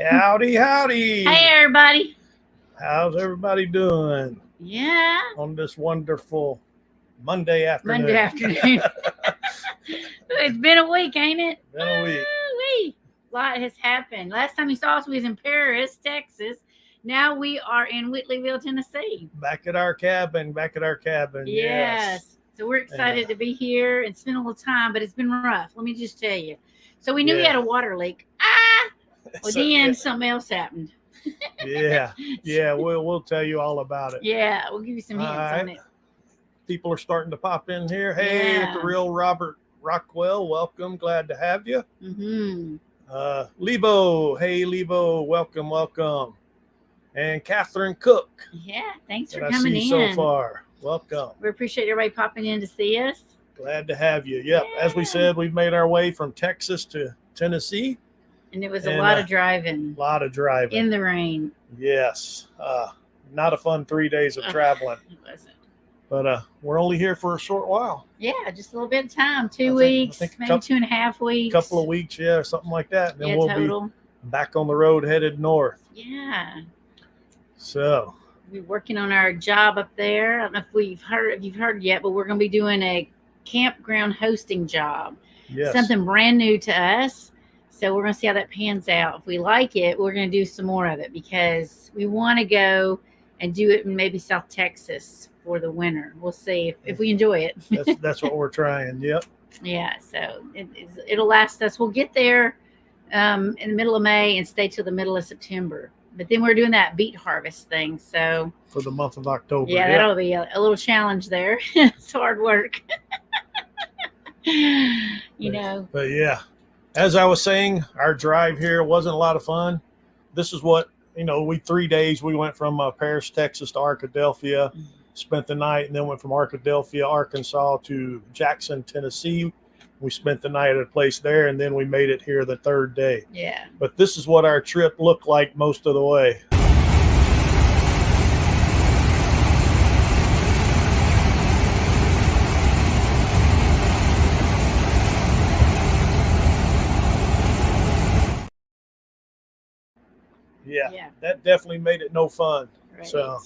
Howdy, howdy. Hey, everybody. How's everybody doing Yeah, on this wonderful Monday afternoon? Monday afternoon. It's been a week, ain't it? Been a week. Woo-wee. A lot has happened. Last time you saw us, we was in Paris, Texas. Now we are in Whitleyville, Tennessee. Back at our cabin. Yes. So we're excited to be here and spend a little time, but it's been rough. Let me just tell you. So we knew we had a water leak. Well, So, then something else happened. yeah. We'll tell you all about it. Yeah, we'll give you some hints on it. People are starting to pop in here. Hey, Yeah. the real Robert Rockwell, welcome. Glad to have you. Mm-hmm. Lebo, hey Lebo, welcome. And Catherine Cook. Yeah, thanks for that coming I see in. so far. Welcome. We appreciate everybody popping in to see us. Glad to have you. Yep. As we said, we've made our way from Texas to Tennessee. And it was a lot of driving. A lot of driving. In the rain. Yes. Not a fun 3 days of traveling. It wasn't. But we're only here for a short while. Yeah, just a little bit of time. 2 weeks, maybe 2.5 weeks. Couple of weeks, yeah, or something like that. And then we'll total. be back on the road headed north. Yeah. So we're working on our job up there. I don't know if you've heard yet, but we're going to be doing a campground hosting job. Yes. Something brand new to us. So we're going to see how that pans out. If we like it, we're going to do some more of it because we want to go and do it in maybe South Texas for the winter. We'll see if we enjoy it. That's what we're trying. Yep. Yeah. So it'll last us. We'll get there in the middle of May and stay till the middle of September. But then we're doing that beet harvest thing. So for the month of October. Yeah, that'll be a little challenge there. It's hard work. But yeah. As I was saying, our drive here wasn't a lot of fun. This is what, 3 days, we went from Paris, Texas to Arkadelphia, spent the night, and then went from Arkadelphia, Arkansas to Jackson, Tennessee. We spent the night at a place there, and then we made it here the third day. Yeah. But this is what our trip looked like most of the way. Yeah, that definitely made it no fun. Right. So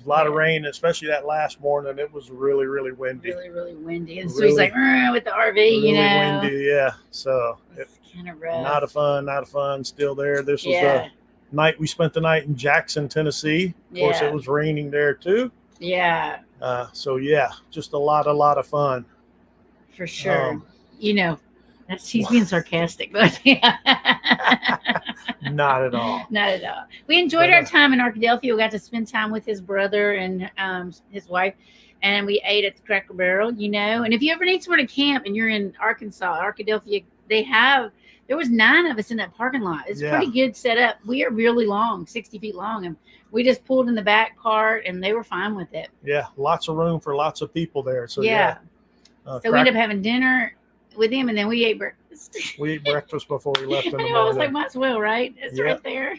a lot of rain, especially that last morning. It was really, really windy. Really, really windy. And so he's like, with the RV, really windy, yeah. So it's kind of rough. Not a fun. Still there. This was the night we spent the night in Jackson, Tennessee. Of course, it was raining there too. Yeah. So just a lot of fun. For sure. He's being sarcastic, but Not at all. Not at all. We enjoyed our time in Arkadelphia. We got to spend time with his brother and his wife, and we ate at the Cracker Barrel, And if you ever need somewhere to camp and you're in Arkansas, Arkadelphia, there was 9 of us in that parking lot. It's pretty good set up. We are really long, 60 feet long, and we just pulled in the back part, and they were fine with it. Yeah, lots of room for lots of people there. So so we ended up having dinner with him, and then we ate breakfast. We ate breakfast before we left in the morning. I was like, might as well, right? It's right there.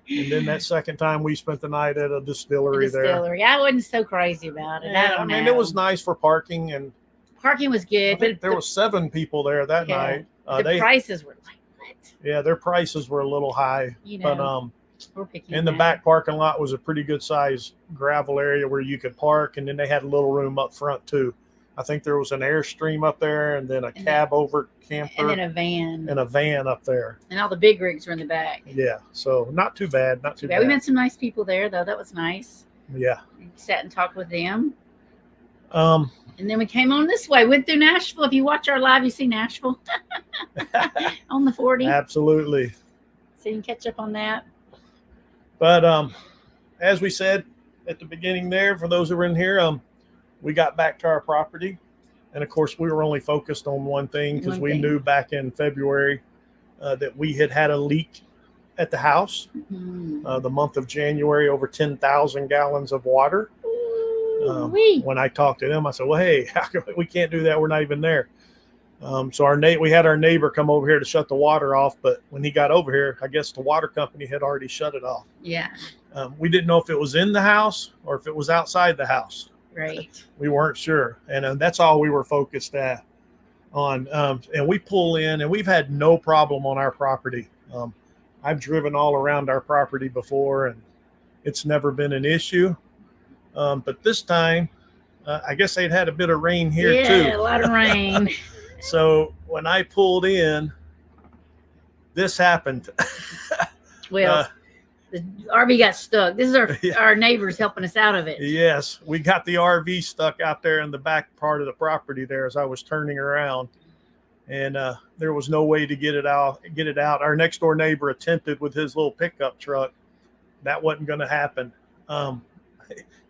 And then that second time we spent the night at a distillery there. I wasn't so crazy about it. I mean, it was nice for parking, and parking was good. But there was 7 people there that night. The prices were like, what? Yeah, their prices were a little high. But in the back parking lot was a pretty good size gravel area where you could park, and then they had a little room up front too. I think there was an Airstream up there, and then a cab over camper, and then a van, and a van up there, and all the big rigs were in the back. Yeah, so not too bad. Not too bad. We met some nice people there, though. That was nice. Yeah, we sat and talked with them. And then we came on this way, went through Nashville. If you watch our live, you see Nashville on the 40. Absolutely. So you can catch up on that. But as we said at the beginning there, for those who were in here, we got back to our property, and of course we were only focused on one thing because we knew back in February that we had a leak at the house. The month of January, over 10,000 gallons of water. When I talked to them, I said, well, hey, we can't do that. We're not even there. So we had our neighbor come over here to shut the water off, but when he got over here, I guess the water company had already shut it off. Yeah. We didn't know if it was in the house or if it was outside the house. Right. We weren't sure. And that's all we were focused on. And we pull in, and we've had no problem on our property. I've driven all around our property before, and it's never been an issue. But this time, I guess they'd had a bit of rain here yeah, too. a lot of rain. So when I pulled in, this happened. Well, the RV got stuck. This is Yeah. our neighbors helping us out of it. Yes, we got the RV stuck out there in the back part of the property there as I was turning around, and there was no way to get it out. Our next door neighbor attempted with his little pickup truck. That wasn't going to happen.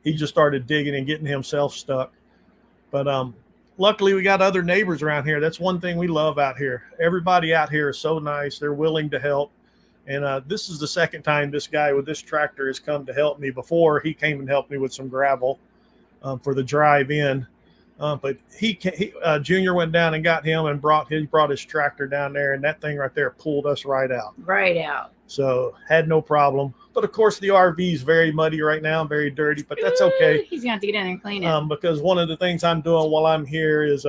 He just started digging and getting himself stuck. But luckily, we got other neighbors around here. That's one thing we love out here. Everybody out here is so nice. They're willing to help. And this is the second time this guy with this tractor has come to help me. Before, he came and helped me with some gravel for the drive in. But Junior went down and got him and brought his tractor down there, and that thing right there pulled us right out. Right out. So had no problem. But of course, the RV is very muddy right now, very dirty. But that's okay. He's gonna have to get in there and clean it. Because one of the things I'm doing while I'm here is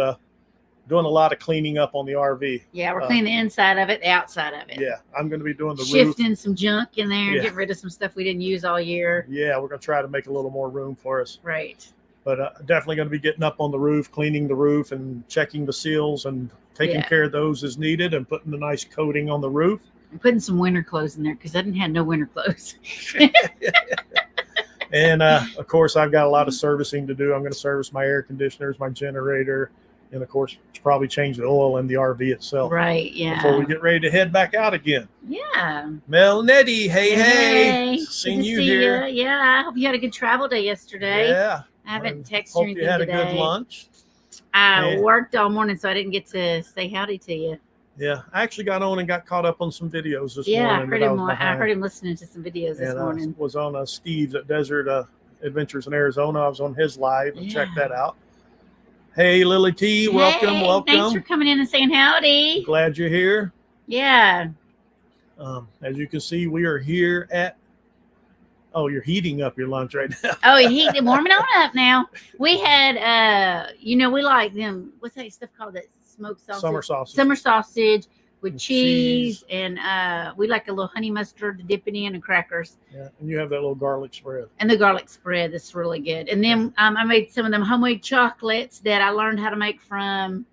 doing a lot of cleaning up on the RV. Yeah, we're cleaning the inside of it, the outside of it. Yeah, I'm going to be doing the shifting roof. some junk in there, Yeah. getting rid of some stuff we didn't use all year. Yeah, we're going to try to make a little more room for us. Right. But definitely going to be getting up on the roof, cleaning the roof, and checking the seals and taking Yeah. care of those as needed, and putting the nice coating on the roof. I'm putting some winter clothes in there because I didn't have no winter clothes. And of course, I've got a lot of servicing to do. I'm going to service my air conditioners, my generator, and of course, probably change the oil in the RV itself. Right. Yeah. Before we get ready to head back out again. Yeah. Mel Nettie, hey. Good Seen to you see here. ya. Yeah. I hope you had a good travel day yesterday. Yeah. I haven't texted Hope you anything you had today. a good lunch. I Yeah. worked all morning, so I didn't get to say howdy to you. Yeah, I actually got on and got caught up on some videos this Yeah, I morning. heard that him. was I behind. heard him listening to some videos this And morning. was on Steve's at Desert Adventures in Arizona. I was on his live and checked Yeah. that out. Hey, Lily T, welcome, Hey, welcome. Thanks for coming in and saying howdy. Glad you're here. Yeah. As you can see, we are here at. Oh, you're heating up your lunch right now. Oh, he's warming on up now. We had, we like them. What's that stuff called? That smoked sausage. Summer sausage. Sausage with And cheese, cheese. and we like a little honey mustard to dip it in, and crackers, Yeah, and you have that little garlic spread. and the garlic spread. That's really good. And then I made some of them homemade chocolates that I learned how to make from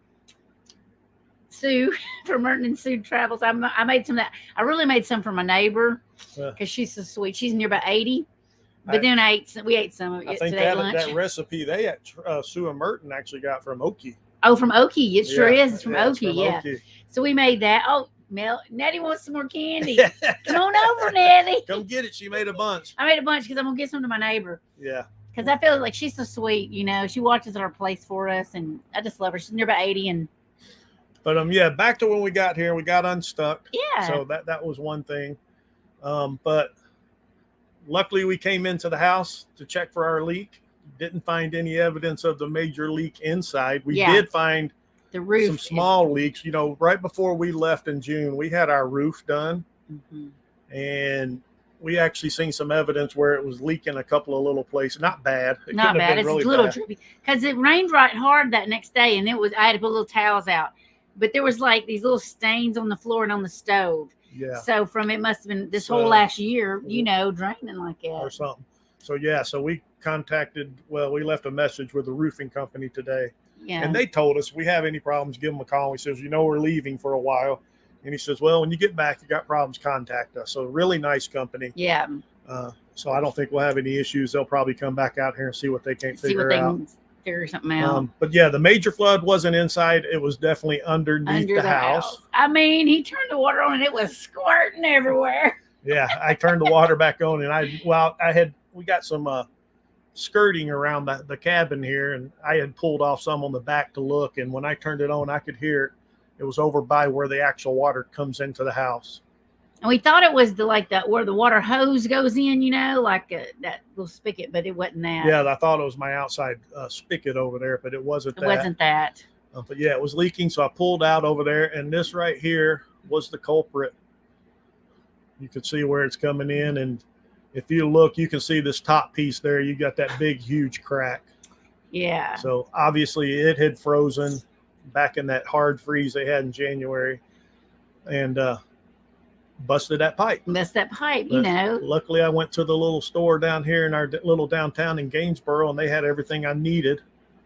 Sue from Merton and Sue Travels. I made some of that. I really made some for my neighbor Yeah. because she's so sweet. She's near about 80. But I- then we ate some of I it think today at that lunch. recipe Sue and Merton actually got from Okie. Oh, from Okie. It sure Yeah, is. It's from yeah, Okie. Yeah. Okie. So we made that. Oh, Nettie wants some more candy. Come on over, Nettie. Come get it. She made a bunch. I made a bunch because I'm gonna get some to my neighbor. Yeah. Because I feel like she's so sweet. She watches our place for us, and I just love her. She's near about 80, and But yeah, back to when we got here, we got unstuck. yeah. So that was one thing. But luckily we came into the house to check for our leak. Didn't find any evidence of the major leak inside. We Yeah. did find the roof. some small leaks. Right before we left in June, we had our roof done, Mhm. and we actually seen some evidence where it was leaking a couple of little places. Not bad. It Not couldn't have bad. been It's really a little bad. drippy because it rained right hard that next day, and I had to put little towels out. But there was like these little stains on the floor and on the stove. Yeah. So it must have been this So- whole last year, draining like Or that. something. So we we left a message with the roofing company today, Yeah. and they told us, we have any problems, give them a call. He says, we're leaving for a while. And he says, well, when you get back, you got problems, contact us. So really nice company. yeah. So I don't think we'll have any issues. They'll probably come back out here and see what they can't See figure what they out. can figure something out. But yeah, the major flood wasn't inside. It was definitely underneath Under the house. I mean, he turned the water on and it was squirting everywhere. Yeah, I turned the water back on, and we got some skirting around the cabin here, and I had pulled off some on the back to look, and when I turned it on, I could hear it. It was over by where the actual water comes into the house. And we thought it was where the water hose goes in, like that little spigot, but it wasn't that. Yeah, I thought it was my outside spigot over there, but it wasn't It that. wasn't that. But yeah, it was leaking, so I pulled out over there, and this right here was the culprit. You can see where it's coming in, and if you look, you can see this top piece there. You got that big, huge crack. Yeah. So obviously it had frozen back in that hard freeze they had in January. And busted that pipe. That's that pipe, you But know. luckily, I went to the little store down here in our little downtown in Gainesboro, and they had everything I needed.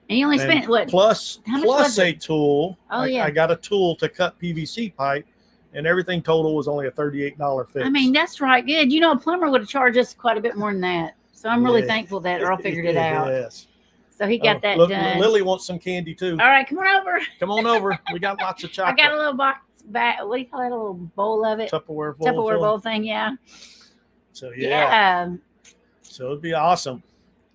And you only And spent what? Plus How much was a it? tool. Oh, yeah. I got a tool to cut PVC pipe, and everything total was only a $38 fix. I mean, that's right. Good. You know, a plumber would have charged us quite a bit more than that. So I'm really Yeah. thankful that Earl figured it out. Yes. So he got that Look, done. Lily wants some candy too. All right, come on over. Come on over. We got lots of I chocolate. got a little box back. What do you call that? A little bowl of it. Tupperware bowl. Tupperware bowl thing. Yeah. So Yeah. So it'd be awesome.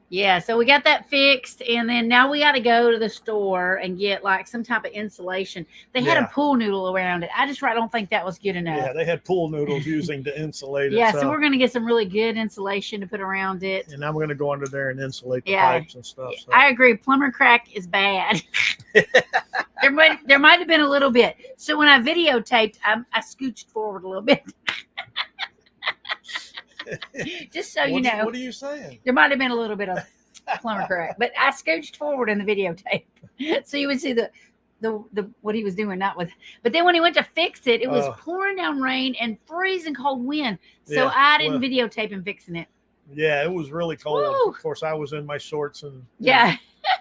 Yeah, so we got that fixed, and then now we got to go to the store and get like some type of insulation. They had Yeah. a pool noodle around it. I just don't think that was good enough. Yeah, they had pool noodles using to insulate it. Yeah, so we're gonna get some really good insulation to put around it. And I'm going to go under there and insulate the Yeah. pipes and stuff. So. I agree. Plumber crack is bad. there might have been a little bit. So when I videotaped, I scooched forward a little bit. Just so you know. What are you saying? There might have been a little bit of plumber crack, but I scooched forward in the videotape, so you would see the what he was doing. Not with, but then when he went to fix it, it was pouring down rain and freezing cold wind. So Yeah, I didn't videotape him fixing it. Yeah, it was really cold. Woo. Of course, I was in my shorts and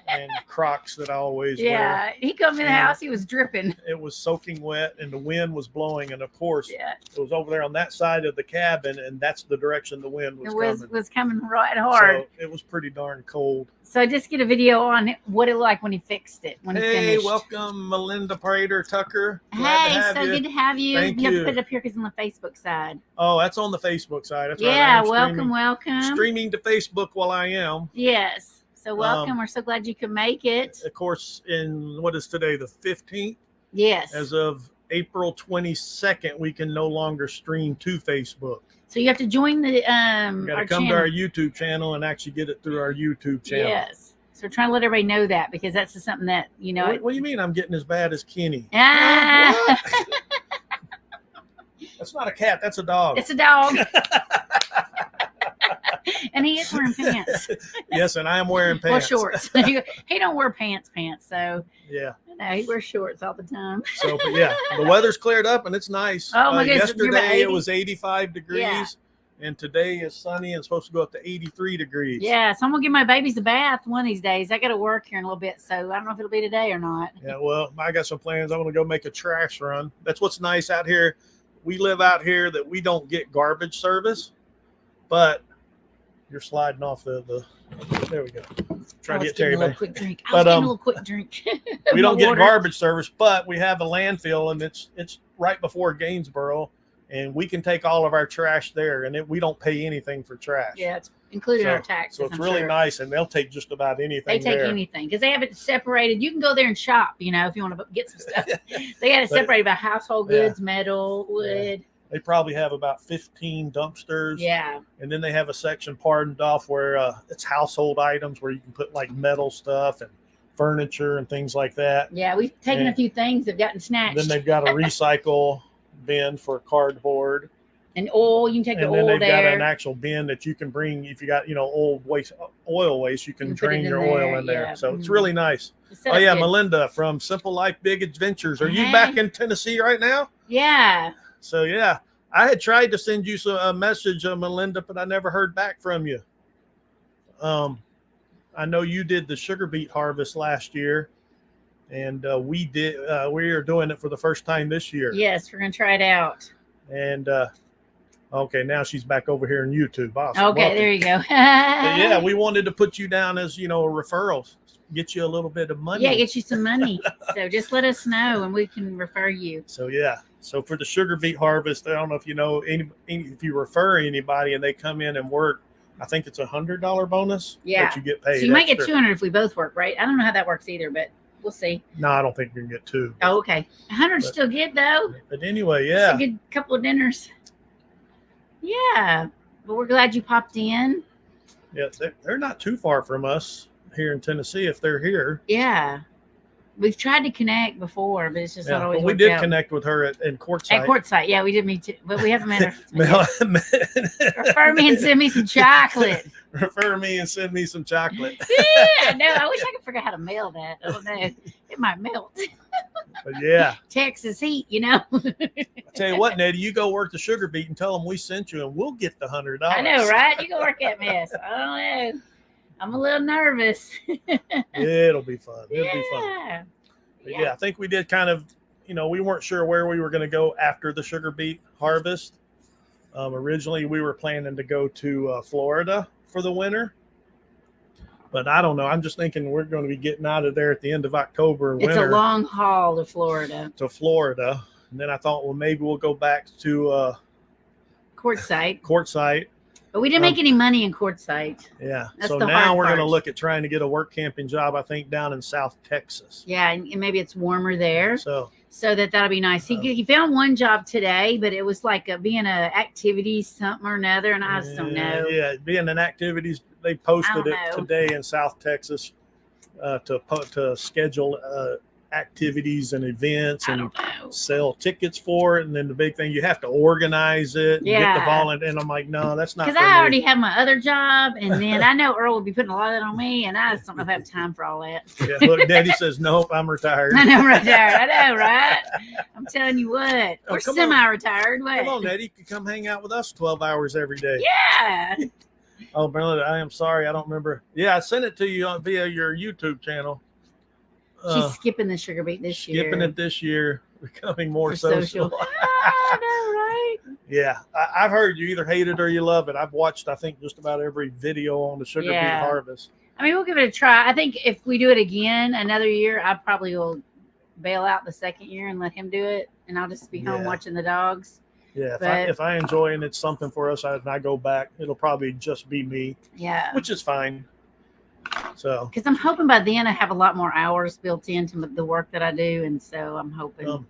and Crocs that I always wear. Yeah. He come in the house, he was dripping. It was soaking wet, and the wind was blowing, and of course, Yeah, it was over there on that side of the cabin, and that's the direction the wind was it coming. was coming right hard. So it was pretty darn cold. So just get a video on what it like when he fixed it. When he Hey, finished. welcome, Melinda Prater Tucker. Glad to Hey, have so you. good to have you. Thank you have you. to put it up here because on the Facebook side. Oh, that's on the Facebook side. That's right. I Yeah, am welcome. Streaming to Facebook while I am. Yes. So welcome. We're so glad you could make it. Of course, in what is today, the 15th? Yes. As of April 22nd, we can no longer stream to Facebook. So you have to join the You got our to come channel. to our YouTube channel and actually get it through our YouTube channel. Yes. So we're trying to let everybody know that because that's just something that you know. What do you mean I'm getting as bad as Kenny? Ah, What? That's not a cat. That's a dog. it's a dog. And he is wearing pants Yes, and I am wearing or pants. shorts. He don't wear pants, so Yeah. no, he wears shorts all the time. So, but yeah, the weather's cleared up and it's nice. Oh, my goodness, you're about Yesterday it 80? was 85 degrees, Yeah. and today is sunny and supposed to go up to 83 degrees. Yeah, so I'm gonna give my babies a bath one of these days. I got to work here in a little bit, so I don't know if it'll be today or not. Yeah, well, I got some plans. I'm going to go make a trash run. That's what's nice out here. We live out here that we don't get garbage service, but you're sliding off the there we go. Try I to was get getting Terry a little back. quick drink. I But, was getting a little quick drink. We don't My get water. garbage service, but we have a landfill, and it's right before Gainesboro, and we can take all of our trash there, and we don't pay anything for trash. Yeah, it's included in our taxes. So it's I'm really sure. nice, and they'll take just about anything. They take there. anything because they have it separated. You can go there and shop, if you want to get some stuff. They got it But- separated by household Yeah. goods, metal, wood. They probably have about 15 dumpsters. Yeah. And then they have a section pardoned off where it's household items where you can put like metal stuff and furniture and things like that. Yeah, we've taken Yeah. a few things that gotten snatched. Then they've got a recycle bin for cardboard. And oil, you can take And the then oil they've got there. an actual bin that you can bring if you got, oil waste, you can You put it drain in your there, oil in there. yeah. So it's Mhm. really nice. The setup Oh yeah, good. Melinda from Simple Life Big Adventures. Are you Hey. back in Tennessee right now? Yeah. So yeah, I had tried to send you a message, Melinda, but I never heard back from you. I know you did the sugar beet harvest last year, and we are doing it for the first time this year. Yes, we're gonna try it out. And okay, now she's back over here in YouTube. Awesome. Okay, Welcome. there you go. But yeah, we wanted to put you down as a referral, get you a little bit of money. Yeah, get you some money. So just let us know and we can refer you. So yeah, so for the sugar beet harvest, I don't know if you know if you refer anybody and they come in and work, I think it's $100 bonus. Yeah. that you get paid. So you might get extra. 200 if we both work, right? I don't know how that works either, but we'll see. No, I don't think you can get two. Oh, okay. 100 But- still good though. But anyway, It's yeah, a good couple of dinners. Yeah, but we're glad you popped in. yeah, they're not too far from us here in Tennessee if they're here. Yeah, we've tried to connect before, but it's just not Yeah, always. but we worked did out. connect with her in Quartzsite. At Quartzsite. Yeah, we did meet too, but we haven't met her. Mel- Refer me and send me some chocolate. Refer me and send me some chocolate. Yeah, no, I wish I could figure out how to mail that. Oh no, it might melt. But yeah, Texas heat, you know. I tell you what, Nettie, you go work the sugar beet and tell them we sent you, and we'll get the $100. I know, right? You go work that mess. I don't know. I'm a little nervous. It'll be fun. It'll be fun. Yeah. But yeah, I think we did kind of, we weren't sure where we were going to go after the sugar beet harvest. Originally, we were planning to go to Florida for the winter. But I don't know. I'm just thinking we're going to be getting out of there at the end of October. It's a long haul to Florida. And then I thought, well, maybe we'll go back to Quartzsite. But we didn't make any money in Quartzsite. Yeah. That's so the now hard we're going to part. look at trying to get a work camping job, I think, down in South Texas. Yeah, and maybe it's warmer there. So that'll be nice. He found one job today, but it was like being a activity something or another, and I just don't know. Yeah, being an activities, they posted it today in South Texas to schedule activities and events and sell tickets for it. And then the big thing, you have to organize it and get the volunteer. And I'm like, no, that's not. Because I already have my other job, and then I know Earl will be putting a lot of that on me, and I just don't know if I have time for all that. Yeah, look, Daddy says, nope, I'm retired. I know, I'm retired. I know, right? I'm telling you what. We're come semi-retired. Come on, Daddy, you can come hang out with us 12 hours every day. Yeah. Oh, Bernadette, I am sorry. I don't remember. Yeah, I sent it to you via your YouTube channel. She's skipping the sugar beet this year. Skipping it this year, becoming more social. I know, right? Yeah, I've heard you either hate it or you love it. I've watched, I think, just about every video on the sugar beet harvest. I mean, we'll give it a try. I think if we do it again another year, I probably will bail out the second year and let him do it, and I'll just be home watching the dogs. Yeah, if I enjoy and it's something for us, and I go back, it'll probably just be me. Yeah, which is fine. So, because I'm hoping by then I have a lot more hours built into the work that I do, and so I'm hoping. All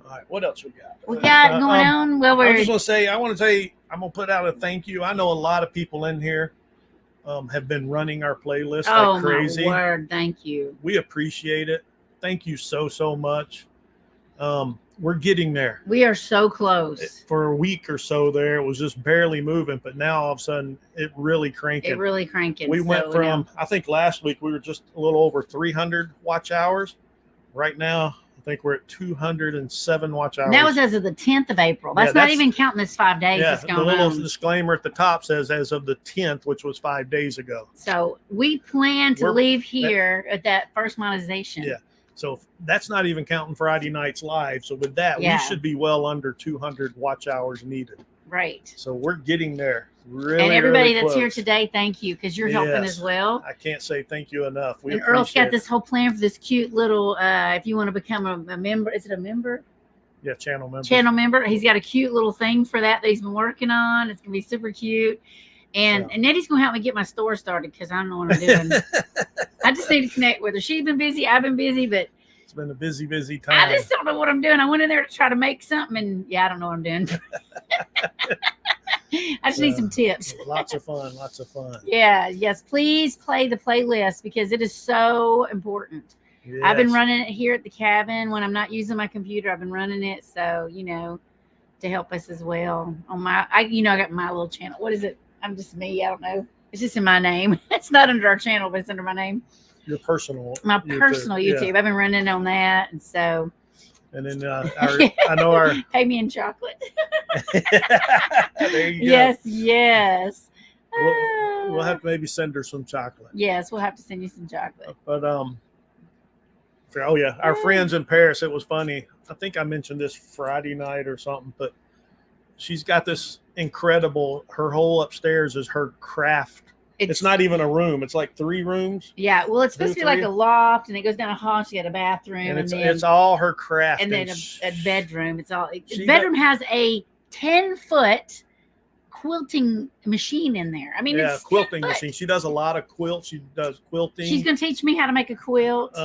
right, what else we got? We got going on. Well, I just want to say, I'm going to put out a thank you. I know a lot of people in here have been running our playlist like crazy. Oh my word! Thank you. We appreciate it. Thank you so much. We're getting there. We are so close. For a week or so there, it was just barely moving, but now all of a sudden it really cranking. We went from, I think last week we were just a little over 300 watch hours. Right now, I think we're at 207 watch hours. And that was as of the 10th of April. That's not even counting this 5 days that's going on. The little disclaimer at the top says as of the 10th, which was 5 days ago. So we plan to leave here at that first monetization. Yeah. So that's not even counting Friday nights live. So with that, we should be well under 200 watch hours needed. Right. So we're getting there. Really, and everybody really that's here today, thank you, because you're helping as well. I can't say thank you enough. And Earl's got this whole plan for this cute little, if you want to become a member, is it a member? Yeah, channel member. Channel member. He's got a cute little thing for that he's been working on. It's going to be super cute. And Nettie's going to help me get my store started because I don't know what I'm doing. I just need to connect with her. She's been busy. I've been busy, but it's been a busy time. I just don't know what I'm doing. I went in there to try to make something, and I don't know what I'm doing. I just need some tips. Lots of fun. Yeah. Yes. Please play the playlist because it is so important. Yes. I've been running it here at the cabin when I'm not using my computer. I've been running it, so to help us as well on my. I got my little channel. What is it? I'm just me. I don't know. It's just in my name. It's not under our channel, but it's under my name. Your personal. My personal YouTube. Yeah. I've been running on that, and so. And then I know our pay me in chocolate. There you go. Yes. We'll have to maybe send her some chocolate. Yes, we'll have to send you some chocolate. But our friends in Paris. It was funny. I think I mentioned this Friday night or something, but she's got this incredible. Her whole upstairs is her craft. It's not even a room. It's like 3 rooms. Yeah. Well, it's supposed to be like a loft, and it goes down a hall. She got a bathroom, and it's all her craft. And then a bedroom. It's all. The bedroom has a 10-foot quilting machine in there. I mean, it's quilting machine. She does a lot of quilts. She does quilting. She's going to teach me how to make a quilt.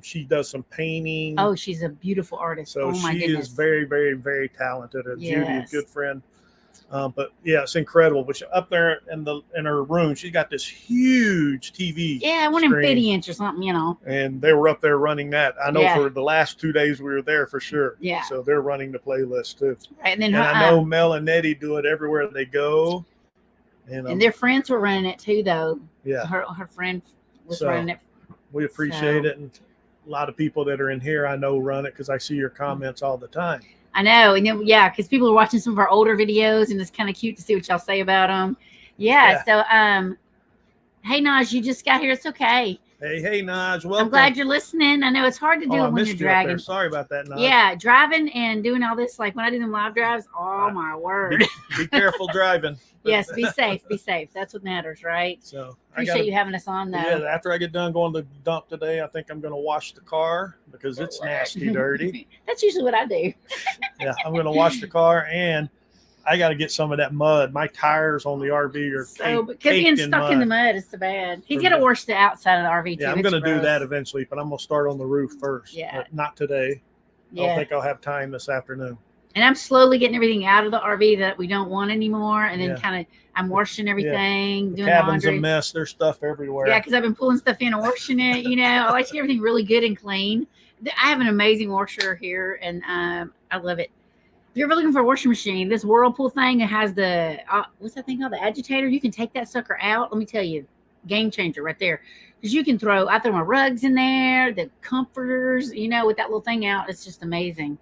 She does some painting. Oh, she's a beautiful artist. So she is very, very, very talented. And Judy, a good friend. But yeah, it's incredible. But up there in her room, she's got this huge TV. Yeah, 150-inch or something, And they were up there running that. I know for the last 2 days we were there for sure. Yeah. So they're running the playlist too. Right, and then I know Mel and Nettie do it everywhere they go. And their friends were running it too, though. Yeah. Her friend was running it. We appreciate it. And a lot of people that are in here I know run it because I see your comments all the time. I know. And then, yeah, because people are watching some of our older videos and it's kind of cute to see what y'all say about them. Yeah. So, hey, Naj, you just got here. It's okay. Hey, Naj. Welcome. I'm glad you're listening. I know it's hard to do it when you're dragging. Sorry about that, Naj. Yeah, driving and doing all this, like when I do them live drives, oh my word. Be careful driving. Yes, be safe. Be safe. That's what matters, right? So appreciate you having us on, though. Yeah, after I get done going to the dump today, I think I'm going to wash the car because it's nasty, dirty. That's usually what I do. Yeah, I'm going to wash the car, and I got to get some of that mud. My tires on the RV are because being stuck in the mud is so bad. He's got to wash the outside of the RV too. Yeah, I'm going to do that eventually, but I'm going to start on the roof first. Yeah, but not today. I don't think I'll have time this afternoon. And I'm slowly getting everything out of the RV that we don't want anymore, and then kind of I'm washing everything, doing cabin's laundry. A mess. There's stuff everywhere. Yeah, because I've been pulling stuff in and washing it. You know, I like to get everything really good and clean. I have an amazing washer here, and I love it. If you're ever looking for a washing machine, this Whirlpool thing, it has the what's that thing called? The agitator. You can take that sucker out. Let me tell you, game changer right there. Because you can I throw my rugs in there, the comforters. You know, with that little thing out, it's just amazing.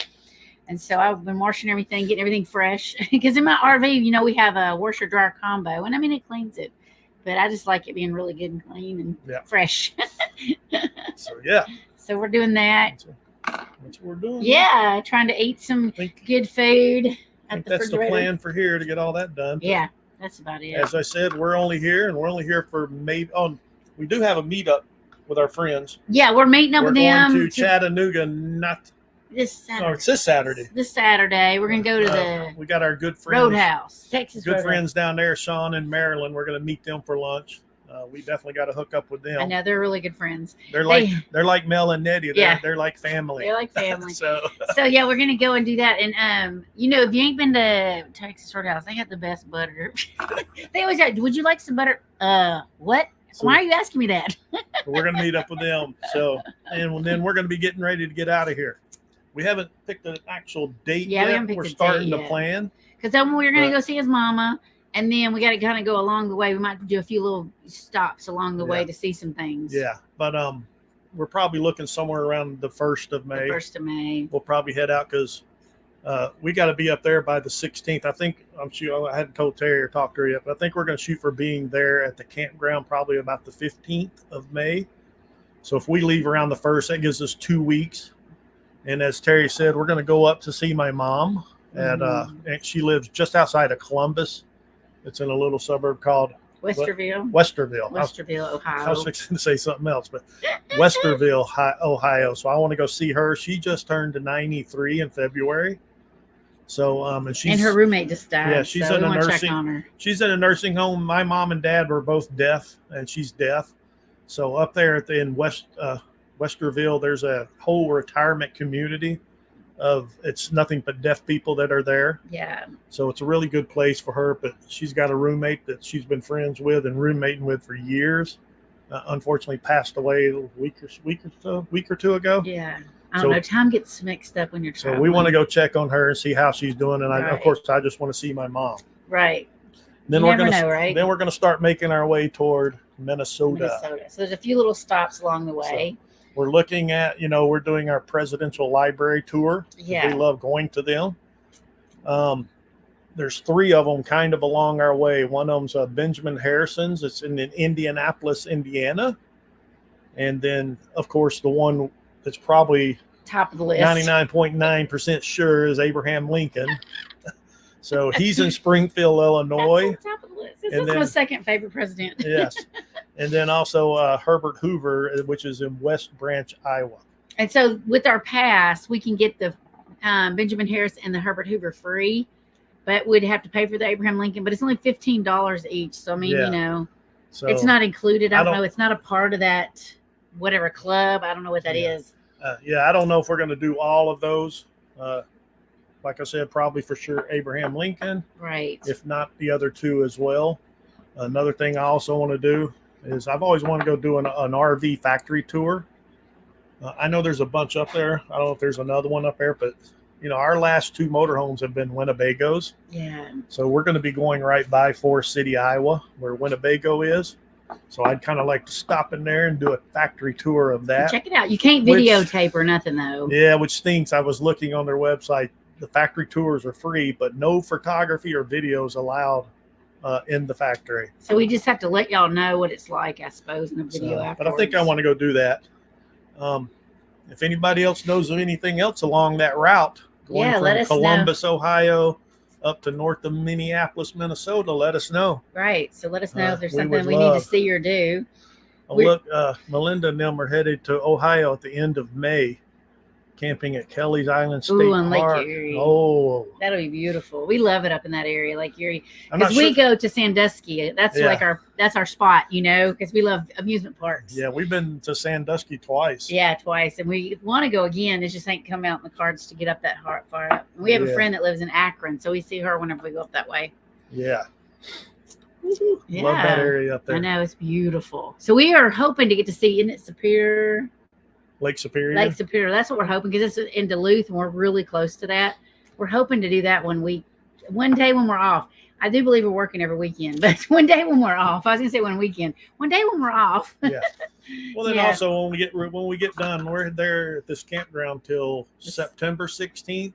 And so I've been washing everything, getting everything fresh. Because in my RV, you know, we have a washer dryer combo, and I mean it cleans it, but I just like it being really good and clean and fresh. So we're doing that. That's what we're doing. Yeah, trying to eat some good food. That's the plan for here to get all that done. Yeah, that's about it. As I said, we're only here for maybe. Oh, we do have a meetup with our friends. Yeah, we're meeting up with them. We're going to Chattanooga, this Saturday. Oh, it's this Saturday. This Saturday, we're gonna go to we got our good friends, Roadhouse, Texas. Good friends down there, Sean and Marilyn. We're gonna meet them for lunch. We definitely got to hook up with them. I know they're really good friends. They're like Mel and Nettie. They're like family. They're like family. so yeah, we're gonna go and do that. And you know, if you ain't been to Texas Roadhouse, they got the best butter. They always say, "Would you like some butter?" What? So, why are you asking me that? We're gonna meet up with them. And then we're gonna be getting ready to get out of here. We haven't picked an actual date yet. We're starting to plan. Because then we're going to go see his mama, and then we got to kind of go along the way. We might do a few little stops along the way to see some things. Yeah, but we're probably looking somewhere around the 1st of May. The 1st of May. We'll probably head out because we got to be up there by the 16th. I'm sure I hadn't told Terry or talked to her yet, but I think we're going to shoot for being there at the campground probably about the 15th of May. So if we leave around the 1st, that gives us 2 weeks. And as Terry said, we're going to go up to see my mom. And she lives just outside of Columbus. It's in a little suburb called Westerville, Ohio. I was fixing to say something else, but Westerville, Ohio. So I want to go see her. She just turned 93 in February. So and her roommate just died. Yeah, she's in a nursing. She's in a nursing home. My mom and dad were both deaf, and she's deaf. So up there in Westerville, there's a whole retirement community it's nothing but deaf people that are there. Yeah. So it's a really good place for her, but she's got a roommate that she's been friends with and roommating with for years. Unfortunately passed away a week or two ago. Yeah. I don't know. Time gets mixed up when you're traveling. So we want to go check on her and see how she's doing. And of course, I just want to see my mom. Right. Then we're going to start making our way toward Minnesota. So there's a few little stops along the way. So we're looking at, we're doing our presidential library tour. Yeah. We love going to them. There's 3 of them kind of along our way. One of them's Benjamin Harrison's. It's in Indianapolis, Indiana. And then, of course, the one that's probably top of the list, 99.9% sure is Abraham Lincoln. So he's in Springfield, Illinois. That's on top of the list. This is my second favorite president. Yes. And then also Herbert Hoover, which is in West Branch, Iowa. And so with our pass, we can get the Benjamin Harris and the Herbert Hoover free, but we'd have to pay for the Abraham Lincoln. But it's only $15 each. So, I mean, so it's not included. I don't know. It's not a part of that whatever club. I don't know what that is. I don't know if we're going to do all of those. Like I said, probably for sure Abraham Lincoln. Right. If not the other 2 as well. Another thing I also want to do is I've always wanted to go do an RV factory tour. I know there's a bunch up there. I don't know if there's another one up there, but our last 2 motorhomes have been Winnebagos. Yeah. So we're going to be going right by Forest City, Iowa, where Winnebago is. So I'd kind of like to stop in there and do a factory tour of that. Check it out. You can't Which- videotape or nothing though. Yeah, which stinks. I was looking on their website. The factory tours are free, but no photography or videos allowed in the factory. So we just have to let y'all know what it's like, I suppose, in a video But afterwards. I think I want to go do that. If anybody else knows of anything else along that route, going Yeah, from let us know. Columbus, Ohio, up to north of Minneapolis, Minnesota, let us know. Right. So let us know if there's we something would we need to love- see or do. Oh, We're- look, Melinda and them are headed to Ohio at the end of May, camping at Kelly's Island State Ooh, on Lake Park. Erie. Oh, That'll be beautiful. We love it up in that area, Lake Erie. I'm not Because we sure. go to Sandusky. That's Yeah. like that's our spot, because we love amusement parks. Yeah, we've been to Sandusky twice. Yeah, twice. And we want to go again. It just ain't come out in the cards to get up that far up. And we have a Yeah. friend that lives in Akron, so we see her whenever we go up that way. Yeah. Yeah. Love that area up there. I know, it's beautiful. So we are hoping to get to see, isn't it Superior? Lake Superior. Lake Superior. That's what we're hoping, because it's in Duluth and we're really close to that. We're hoping to do that one day when we're off. I do believe we're working every weekend, but one day when we're off, I was gonna say one weekend, one day when we're off. Yeah. Well, then Yeah. also when we get done, we're there at this campground till September 16th,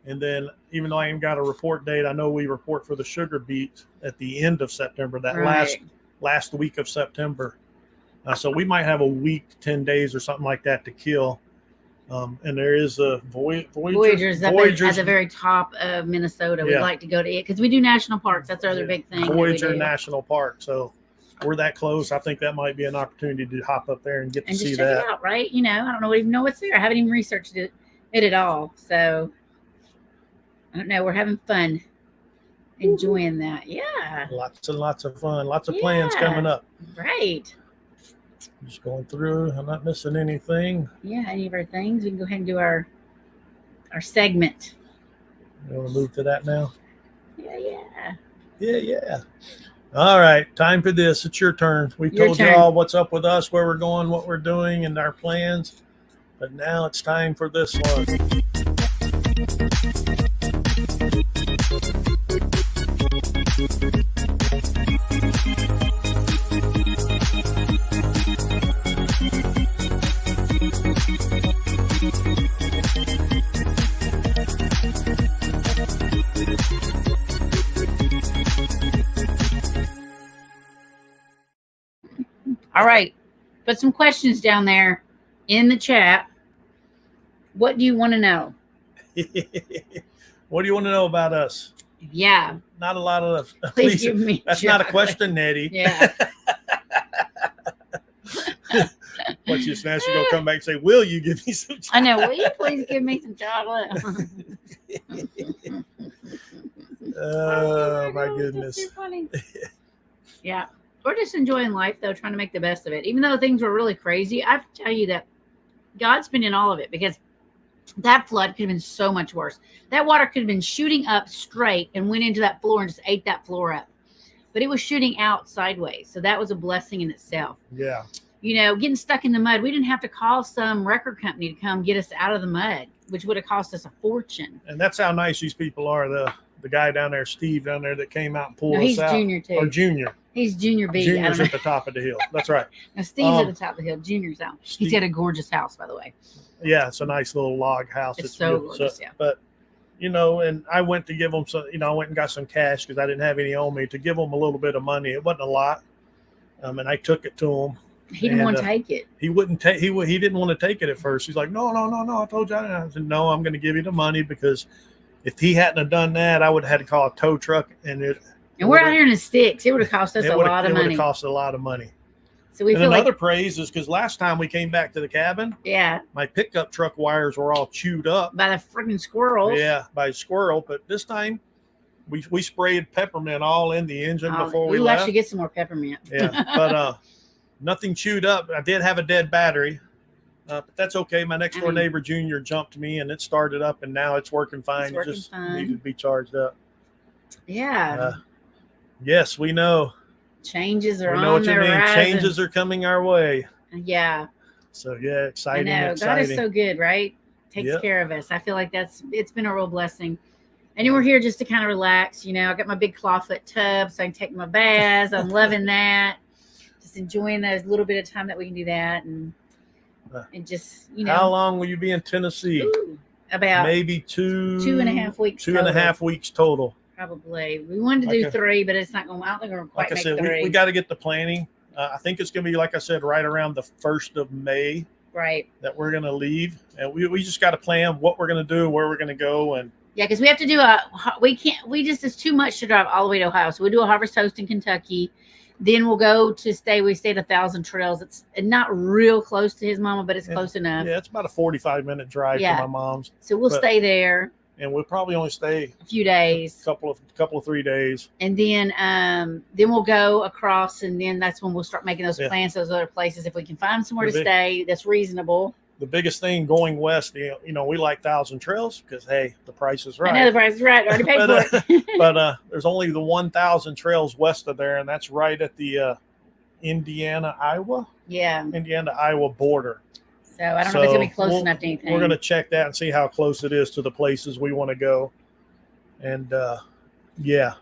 and then even though I ain't got a report date, I know we report for the Sugar Beat at the end of September. That Right. last week of September. So we might have a week, 10 days or something like that to kill. And there is a Voyagers at the very top of Minnesota. We'd Yeah. like to go to it because we do national parks. That's our other big thing. that we Voyager do. National Park. So we're that close. I think that might be an opportunity to hop up there and get to And see just check that. it out, right? I don't even know what's there. I haven't even researched it at all. So I don't know. We're having fun, enjoying that. Yeah, Lots and lots of fun. Lots of plans Yeah. coming up. right. Just going through. I'm not missing anything. Yeah, any of our things. We can go ahead and do our segment. You want to move to that now? Yeah. Yeah. All right. Time for this. It's your turn. We Your told turn. you all what's up with us, where we're going, what we're doing, and our plans. But now it's time for this one. All right. Put some questions down there in the chat. What do you want to know? What do you want to know about us? Yeah. Not a lot of. Please give me. That's not a chocolate. question, Nettie. Yeah. What you snatch, you gonna come back and say, "Will you give me some?" I know. Will you please give me some chocolate? Oh my That's goodness! too funny. Yeah. We're just enjoying life, though, trying to make the best of it. Even though things were really crazy, I have to tell you that God's been in all of it, because that flood could have been so much worse. That water could have been shooting up straight and went into that floor and just ate that floor up. But it was shooting out sideways. So that was a blessing in itself. Yeah, Getting stuck in the mud. We didn't have to call some record company to come get us out of the mud, which would have cost us a fortune. and that's how nice these people are. The guy down there, Steve down there, that came out and pulled No, us he's out. Junior, too. Or Junior. He's Junior B. I Junior's don't at the top of the hill. That's right. know. Steve's at Um, the top of the hill. Junior's out. He's Steve- got a gorgeous house, by the way. Yeah, it's a nice little log house. It's so beautiful. gorgeous, yeah. But and I went to give them some. I went and got some cash because I didn't have any on me, to give them a little bit of money. It wasn't a lot, and I took it to him. He didn't And, want to take it. He wouldn't take. He didn't want to take it at first. He's like, no. I told you. I said, no, I'm going to give you the money, because if he hadn't have done that, I would have had to call a tow truck, and And we're out here in the sticks. It would have cost us a lot of It would money. have cost a lot of money. So we And feel another like, praise is because last time we came back to the cabin, yeah, my pickup truck wires were all chewed up. by the freaking squirrels. Yeah, by a squirrel. But this time, we sprayed peppermint all in the engine before we We'll left. actually get some more peppermint. Yeah, but nothing chewed up. I did have a dead battery, but that's okay. My next door neighbor Junior jumped me, and it started up, and now it's working fine. working It just fine. needed to be charged up. Yeah. Yes, we know. Changes We are know on what you the mean. horizon. Changes are coming our way. Yeah. So yeah, I exciting. know. God Exciting. is so good, right? Takes Yep. care of us. I feel like it's been a real blessing. And we're here just to kind of relax. I got my big clawfoot tub so I can take my baths. I'm loving that. just enjoying those little bit of time that we can do that, and just How long will you be in Tennessee? About maybe 2.5 weeks. 2.5 weeks total. Probably. We wanted to do 3, but it's not going. I don't think we're going to quite like I said, make 3. we got to get the planning. I think it's going to be, like I said, right around the 1st of May. Right. That we're going to leave, and we just got to plan what we're going to do, where we're going to go, and yeah, because we have to do it's too much to drive all the way to Ohio. So we'll do a Harvest Toast in Kentucky. Then we'll go to we stay at 1,000 Trails. It's not real close to his mama, but it's close enough. Yeah, it's about a 45-minute drive to my mom's. So we'll stay there. And we'll probably only stay a few days, couple of 3 days, and then we'll go across, and then that's when we'll start making those plans to those other places if we can find somewhere to stay that's reasonable. The biggest thing going west, we like 1,000 Trails because hey, the price is right. I know the price is right. Already paid for it. But there's only the 1,000 Trails west of there, and that's right at the Indiana-Iowa border. So I don't know if it's gonna be close enough to anything. We're gonna check that and see how close it is to the places we want to go, and we'll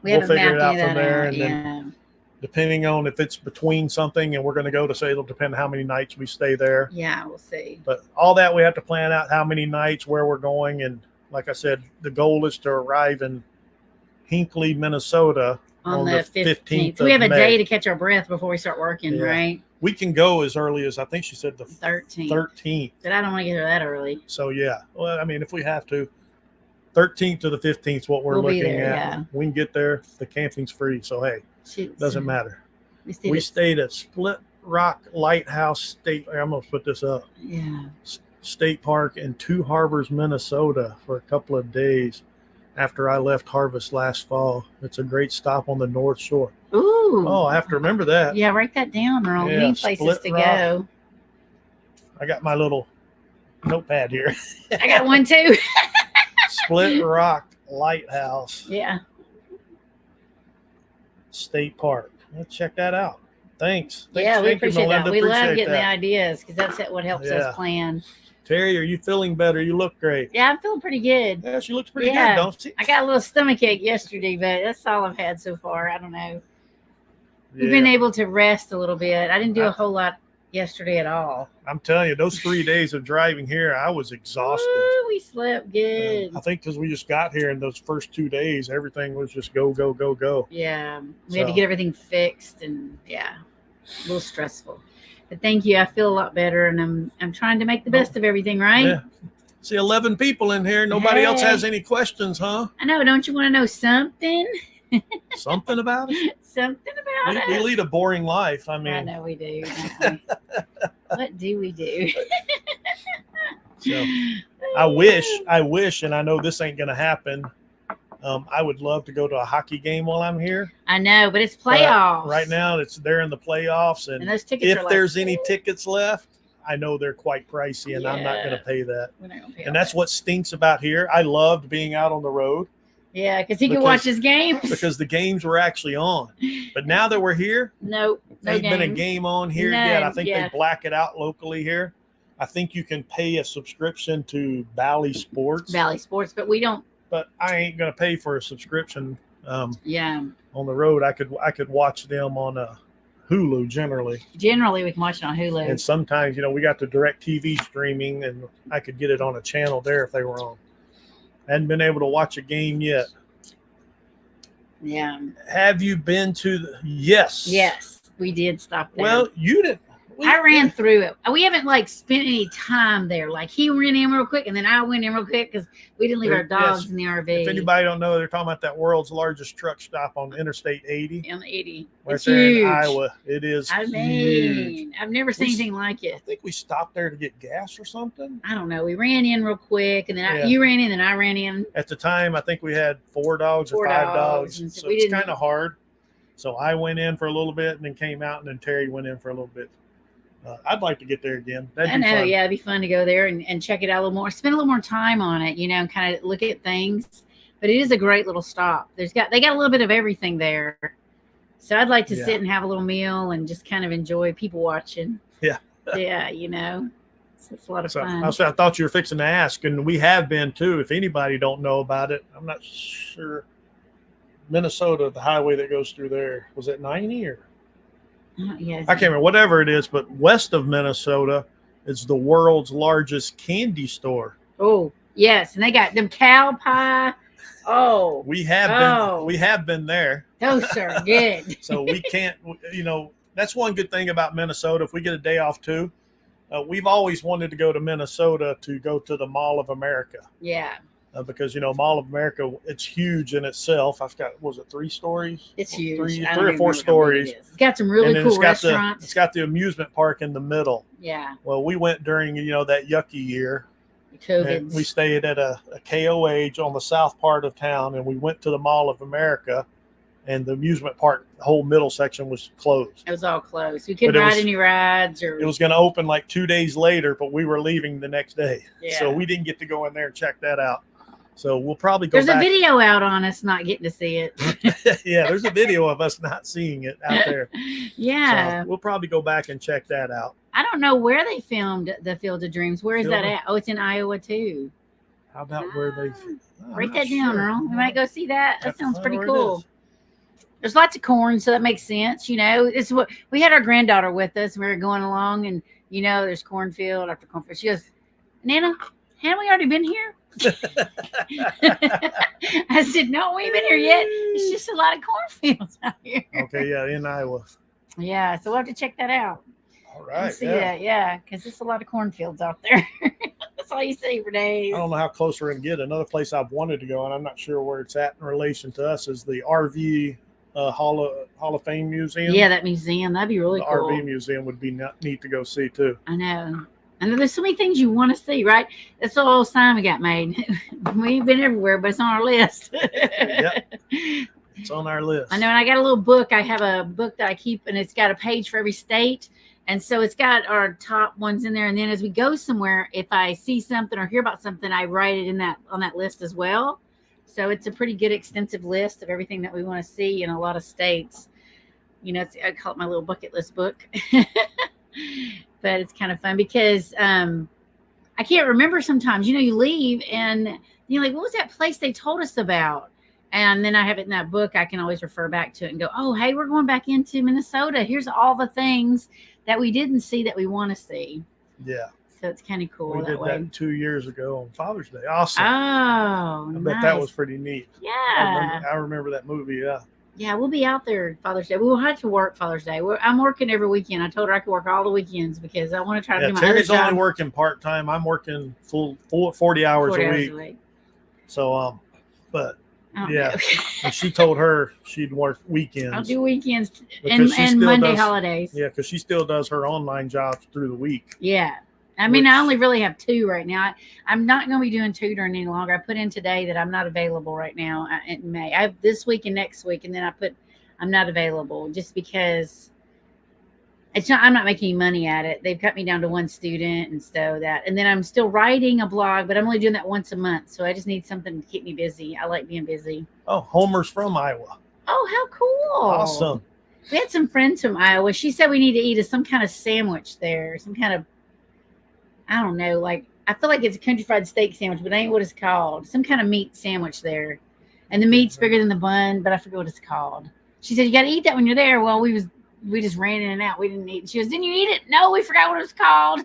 figure it out from there. And then depending on if it's between something and we're going to go to say, it'll depend on how many nights we stay there. Yeah, we'll see. But all that we have to plan out how many nights, where we're going, and like I said, the goal is to arrive in Hinckley, Minnesota on the 15th. So we have a day to catch our breath before we start working, right? We can go as early as, I think she said, the 13th. But I don't want to get there that early. So, yeah. Well, I mean, if we have to, 13th to the 15th is what we're looking at. Yeah. We can get there. The camping's free. So, hey, doesn't matter. We stayed at Split Rock Lighthouse State. I'm going to put this up. Yeah. State Park in Two Harbors, Minnesota for a couple of days after I left Harvest last fall. It's a great stop on the North Shore. Ooh. Oh, I have to remember that. Yeah, write that down. Or need places to go. I got my little notepad here. I got one too. Split Rock Lighthouse. Yeah. State Park. Let's check that out. Thanks. Yeah, we appreciate that. We love getting the ideas because that's what helps us plan. Terry, are you feeling better? You look great. Yeah, I'm feeling pretty good. Yeah, she looks pretty good, don't she? I got a little stomachache yesterday, but that's all I've had so far. I don't know. We've been able to rest a little bit. I didn't do a whole lot yesterday at all. I'm telling you, those 3 days of driving here, I was exhausted. Ooh, we slept good. I think because we just got here, and those first 2 days, everything was just go, go, go, go. Yeah, we had to get everything fixed, and a little stressful. But thank you. I feel a lot better, and I'm trying to make the best of everything, right? Yeah. See, 11 people in here. Nobody else has any questions, huh? I know. Don't you want to know something? Something about it? Something about it. We lead a boring life. I mean, I know we do. What do we do? So, I wish, and I know this ain't going to happen. I would love to go to a hockey game while I'm here. I know, but it's playoffs. But right now, they're in the playoffs, and those tickets if there's any tickets left, I know they're quite pricey, and I'm not going to pay that. We're not gonna pay and that's what stinks about here. I loved being out on the road. Yeah, because he could watch his games. Because the games were actually on. But now that we're here, no ain't been a game on here yet. I think they black it out locally here. I think you can pay a subscription to Bally Sports. But we don't. But I ain't gonna pay for a subscription. On the road, I could watch them on Hulu generally. Generally, we can watch it on Hulu. And sometimes, we got the DirecTV streaming, and I could get it on a channel there if they were on. Hadn't been able to watch a game yet. Yeah. Have you been to the? Yes. Yes, we did stop there. Well, you didn't. I ran through it. We haven't spent any time there. He ran in real quick, and then I went in real quick because we didn't leave our dogs in the RV. If anybody don't know, they're talking about that world's largest truck stop on Interstate 80. On 80. It's huge. In Iowa. It is huge. I've never seen anything like it. I think we stopped there to get gas or something. I don't know. We ran in real quick, and then you ran in, and I ran in. At the time, I think we had 4 dogs or 5 dogs. So it's kind of hard. So I went in for a little bit and then came out, and then Terry went in for a little bit. I'd like to get there again. I know, it'd be fun to go there and check it out a little more. Spend a little more time on it, and kind of look at things. But it is a great little stop. They got a little bit of everything there. So I'd like to sit and have a little meal and just kind of enjoy people watching. Yeah. Yeah, it's a lot of fun. I thought you were fixing to ask, and we have been too. If anybody don't know about it, I'm not sure. Minnesota, the highway that goes through there, was it 90 or? Yes. I can't remember whatever it is, but west of Minnesota is the world's largest candy store. Oh, yes, and they got them cow pie. Oh, We have been there. those are good. So we can't, that's one good thing about Minnesota. If we get a day off too, we've always wanted to go to Minnesota to go to the Mall of America. Yeah, Because Mall of America, it's huge in itself. I've got, was it 3 stories? it's huge. Three I don't or even 4 remember how big stories. it is. It's got some really And then cool restaurants. it's got the amusement park in the middle. Yeah, Well, we went during that yucky year. And we COVID. stayed at a KOH on the south part of town, and we went to the Mall of America, and the amusement park, the whole middle section was closed. It was all closed. We couldn't But it ride was- any rides or. It was going to open like 2 days later, but we were leaving the next day. Yeah. So we didn't get to go in there and check that out. So we'll probably go There's back. a video out on us not getting to see it. Yeah, there's a video of us not seeing it out there. Yeah. So we'll probably go back and check that out. I don't know where they filmed the Field of Dreams. Where is that Field of- at? Oh, it's in Iowa too. How about where they? I'm Write not that down, sure. Earl. We might go see that. Have That to sounds find pretty where it cool. is. There's lots of corn, so that makes sense. It's what we had our granddaughter with us. We were going along, and there's cornfield after cornfield. She goes, Nana, haven't we already been here? I said, no, we ain't been here yet. It's just a lot of cornfields out here. Okay, yeah, in Iowa. Yeah, so we'll have to check that out. All And right. see Yeah. that, yeah, because it's a lot of cornfields out there. That's all you see for days. I don't know how close we're going to get. Another place I've wanted to go, and I'm not sure where it's at in relation to us, is the RV Hall of Fame Museum. Yeah, that museum, that'd be really the cool. RV museum would be neat to go see too. I know. There's so many things you want to see, right? That's the old sign we got made. We ain't been everywhere, but it's on our list. Yep. It's on our list. I know, and I got a little book. I have a book that I keep, and it's got a page for every state. And so it's got our top ones in there. And then as we go somewhere, if I see something or hear about something, I write it on that list as well. So it's a pretty good extensive list of everything that we want to see in a lot of states. I call it my little bucket list book. But it's kind of fun because I can't remember sometimes. You leave and you're like, what was that place they told us about? And then I have it in that book. I can always refer back to it and go, oh, hey, we're going back into Minnesota. Here's all the things that we didn't see that we want to see. Yeah. So it's kind of cool We that did way. that 2 years ago on Father's Day. Awesome. Oh, I bet nice. that was pretty neat. Yeah. I remember that movie. Yeah. Yeah, we'll be out there Father's Day. We'll have to work Father's Day. I'm working every weekend. I told her I could work all the weekends because I want to try to Yeah, do my Terry's other job. only working part time. I'm working full 40 hours 40 a hours week. So but I don't yeah. know. and she told her she'd work weekends. I'll do weekends Because she and still Monday does- holidays. Yeah, because she still does her online jobs through the week. Yeah. I mean, I Which- only really have 2 right now. I'm not going to be doing tutoring any longer. I put in today that I'm not available right now in May. I have this week and next week, and then I put I'm not available just because I'm not making any money at it. They've cut me down to 1 student and so that, and then I'm still writing a blog, but I'm only doing that once a month. So I just need something to keep me busy. I like being busy. Oh, Homer's from Iowa. Oh, how cool. Awesome. We had some friends from Iowa. She said we need to eat some kind of sandwich there. Some kind of, I don't know, like, I feel like it's a country fried steak sandwich, but it ain't what it's called. Some kind of meat sandwich there. And the meat's bigger than the bun, but I forget what it's called. She said, you got to eat that when you're there. Well, we just ran in and out. We didn't eat. She goes, didn't you eat it? No, we forgot what it was called.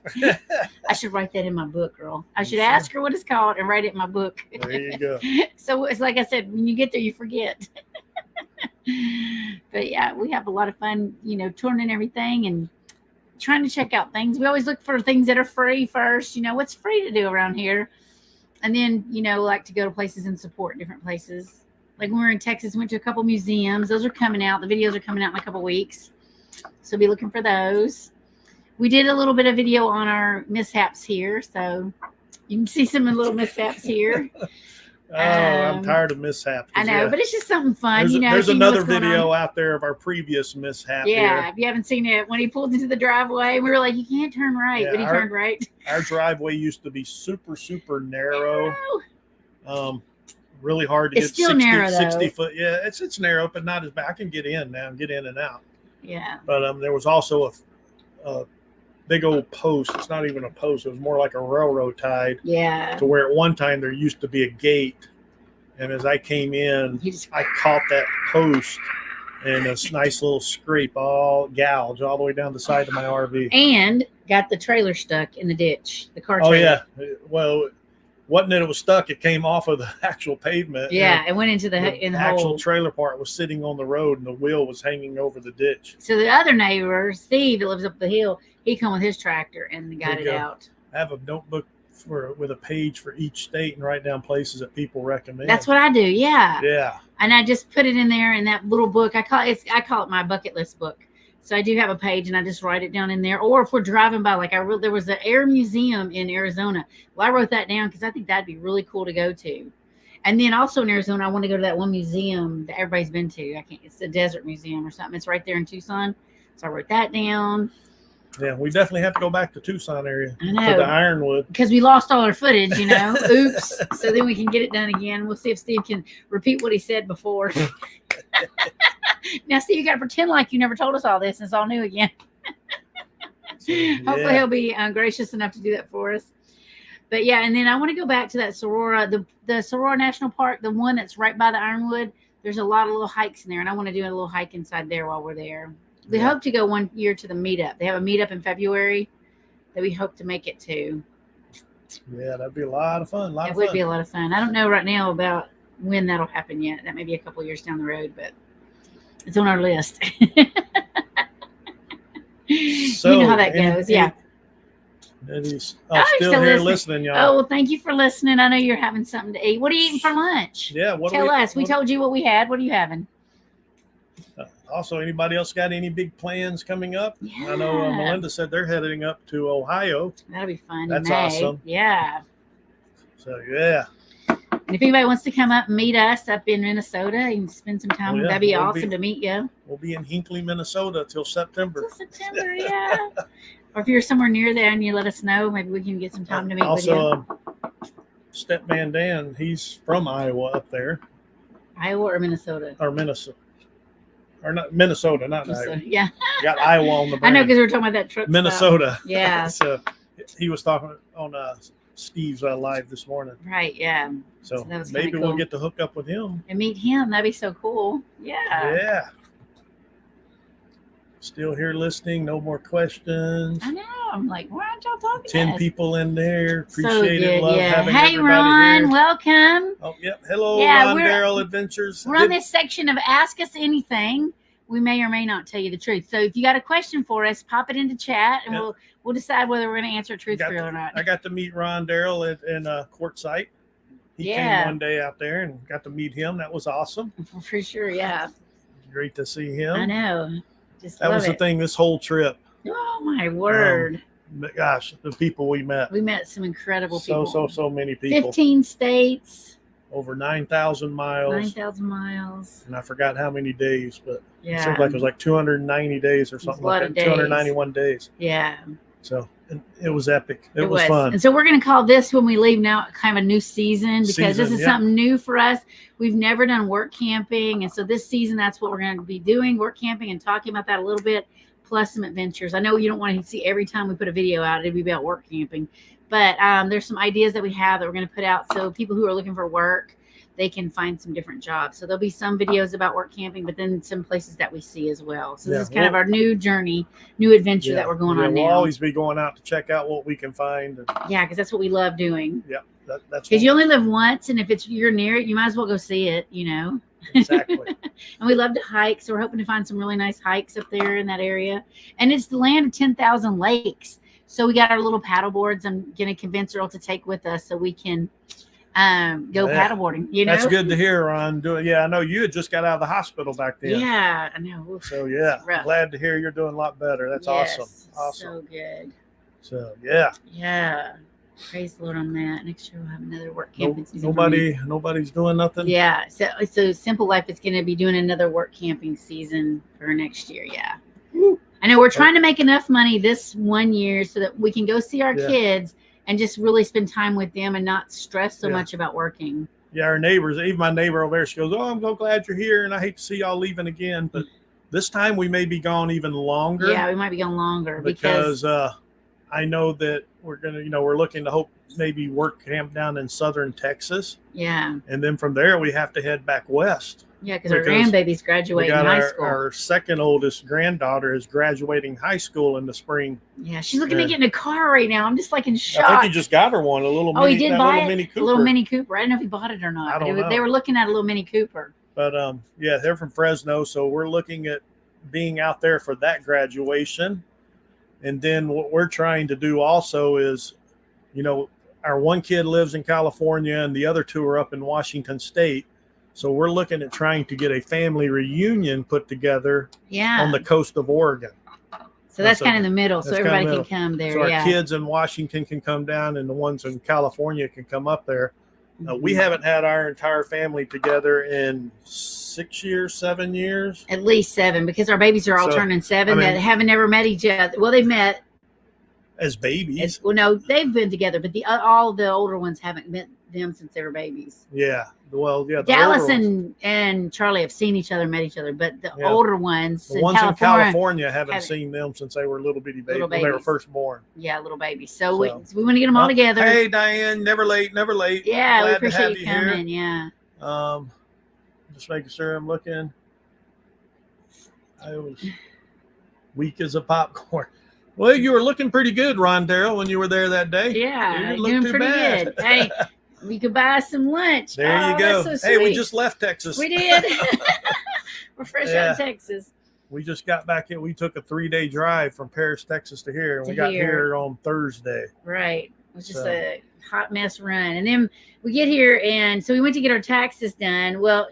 I should write that in my book, girl. I should ask her what it's called and write it in my book. There you go. So it's like I said, when you get there, you forget. But yeah, we have a lot of fun, touring and everything and trying to check out things. We always look for things that are free first. What's free to do around here. And then, like to go to places and support different places. Like when we were in Texas, went to a couple museums. Those are coming out. The videos are coming out in a couple weeks. So be looking for those. We did a little bit of video on our mishaps here. So you can see some of the little mishaps here. Oh, I'm tired of mishaps. I know, but it's just something fun. There's, so there's you know another what's going video on. out there of our previous mishap Yeah, here. if you haven't seen it, when he pulled into the driveway, we were like, you can't turn right. Yeah, But he turned right. Our driveway used to be super, super narrow. Oh, Really hard to It's get still 60, narrow, though. 60 foot. Yeah, it's narrow, but not as bad. I can get in now, get in and out. yeah. But there was also a big old post. It's not even a post. It was more like a railroad tied Yeah. to where at one time there used to be a gate. And as I came in, He just, I caught that post and a nice little scrape, all gouge all the way down the side of my RV. And got the trailer stuck in the ditch, the car Oh trailer. yeah, well, wasn't that it was stuck? It came off of the actual pavement. Yeah, it went into the actual hole. trailer part was sitting on the road, and the wheel was hanging over the ditch. So the other neighbor, Steve, that lives up the hill, he come with his tractor and got There it you go. out. I have a notebook with a page for each state and write down places that people recommend. That's what I do. Yeah. Yeah. And I just put it in there in that little book. I call it my bucket list book. So I do have a page, and I just write it down in there. Or if we're driving by, like there was an air museum in Arizona. Well, I wrote that down because I think that'd be really cool to go to. And then also in Arizona, I want to go to that one museum that everybody's been to. It's the Desert Museum or something. It's right there in Tucson. So I wrote that down. Yeah, we definitely have to go back to Tucson area I to know. the Ironwood. Because we lost all our footage, Oops. So then we can get it done again. We'll see if Steve can repeat what he said before. Now, Steve, you got to pretend like you never told us all this and it's all new again. So, Hopefully he'll be gracious enough to do that for us. But yeah, and then I want to go back to that Sorora, the Sorora National Park, the one that's right by the Ironwood. There's a lot of little hikes in there, and I want to do a little hike inside there while we're there. We hope to go one year to the meetup. They have a meetup in February that we hope to make it to. Yeah, that'd be a lot of fun. It would be a lot of fun. I don't know right now about when that'll happen yet. That may be a couple years down the road, but it's on our list. So, you know how that goes. Yeah. He's you're still here listening, y'all. Oh, well, thank you for listening. I know you're having something to eat. What are you eating for lunch? Yeah. Tell us. We told you what we had. What are you having? Also, anybody else got any big plans coming up? Yeah. I know Melinda said they're heading up to Ohio. That'll be fun. That's in May. awesome. Yeah. So, yeah. And if anybody wants to come up and meet us up in Minnesota and spend some time, that'd be awesome to meet you. We'll be in Hinckley, Minnesota till September. September, yeah. Or if you're somewhere near there and you let us know, maybe we can get some time to meet with you. Also, Stepman Dan, he's from Iowa up there. Iowa or Minnesota? Or Minnesota. Or not Minnesota, not Iowa. Yeah. Got Iowa on the brain. I know, because we were talking about that truck Minnesota. Stop. Yeah. So he was talking on Steve's live this morning. Right, yeah. So that was maybe cool. we'll get to hook up with him. And meet him. That'd be so cool. Yeah. Yeah. Still here listening. No more questions. I know. I'm like, why aren't y'all talking 10 to us? people in there. So Appreciate it. good, Love yeah. having Hey, everybody Ron, here. welcome. Oh, yep. Hello, Yeah, Ron we're- Darrell Adventures. We're on this section of Ask Us Anything. We may or may not tell you the truth. So if you got a question for us, pop it into chat, and Yep. we'll decide whether we're going to answer it truthfully or not. I got to meet Ron Darrell in Quartzsite. He Yeah. came one day out there and got to meet him. That was awesome. For sure, yeah. Great to see him. I know. Just That love was the it. thing this whole trip. Oh my word! But gosh, the people we met. We met some incredible people. So many people. 15 states, Over 9,000 miles. 9,000 miles. And I forgot how many days, but Yeah. it seemed like it was like 290 days or something a lot like of that. 291 days. Yeah. So it was epic. It was fun. And so we're going to call this when we leave now kind of a new season, because this is yeah. something new for us. We've never done work camping. And so this season, that's what we're going to be doing, work camping, and talking about that a little bit, plus some adventures. I know you don't want to see every time we put a video out, it'd be about work camping. But there's some ideas that we have that we're going to put out so people who are looking for work, they can find some different jobs. So there'll be some videos about work camping, but then some places that we see as well. So this is kind of our new journey, new adventure that we're going on now. We'll always be going out to check out what we can find. And, yeah, because that's what we love doing. yeah, that's Because you only live once, and if you're near it, you might as well go see it, exactly. And we love to hike, so we're hoping to find some really nice hikes up there in that area. And it's the land of 10,000 lakes. So we got our little paddle boards. I'm going to convince Earl to take with us so we can go paddleboarding. That's good to hear, Ron. I know you had just got out of the hospital back then. Yeah, I know. So yeah, rough. glad to hear you're doing a lot better. That's awesome. So good. So yeah. Yeah. Praise the Lord on that. Next year we'll have another work camping season. Nobody's doing nothing. Yeah. So Simple Life is going to be doing another work camping season for next year. Yeah. Woo. I know we're trying to make enough money this one year so that we can go see our kids and just really spend time with them and not stress so much about working. Yeah, our neighbors, even my neighbor over there, she goes, "Oh, I'm so glad you're here, and I hate to see y'all leaving again, but this time we may be gone even longer." Yeah, we might be gone longer because I know that we're looking to hope maybe work camp down in southern Texas. Yeah. And then from there, we have to head back west. Yeah, because our grandbaby's We graduating got high school. our second oldest granddaughter is graduating high school in the spring. Yeah, she's looking at getting a car right now. I'm just like in shock. I think he just got her one, a little he did buy Mini Cooper. A little Mini Cooper. I don't know if he bought it or not. I don't know. They were looking at a little Mini Cooper. But yeah, they're from Fresno, so we're looking at being out there for that graduation. And then what we're trying to do also is, our one kid lives in California and the other two are up in Washington State. So we're looking at trying to get a family reunion put together on the coast of Oregon. So that's kind of in the middle, so everybody can come there. So our kids in Washington can come down and the ones in California can come up there. We haven't had our entire family together in 6 years, 7 years. At least 7, because our babies are all turning 7 that haven't never met each other. Well, they've met as babies. No, they've been together, but all the older ones haven't met them since they were babies. Yeah. Well, yeah. Dallas and Charlie have seen each other, met each other, but the older ones, in California haven't seen them since they were little bitty babies when they were first born. Yeah, little babies. So we want to get them all together. Hey, Diane, never late, never late. Yeah, we appreciate you coming. Here. Yeah. Just making sure I'm looking. I was weak as a popcorn. Well, you were looking pretty good, Ron Darrell, when you were there that day. Yeah, doing pretty good. Hey, we could buy some lunch. There you go. So hey, we just left Texas. We did. We're fresh out of Texas. We just got back in. We took a 3-day drive from Paris, Texas to here, and we got here on Thursday. Right. It was just a hot mess run. And then we get here, and so we went to get our taxes done. Well,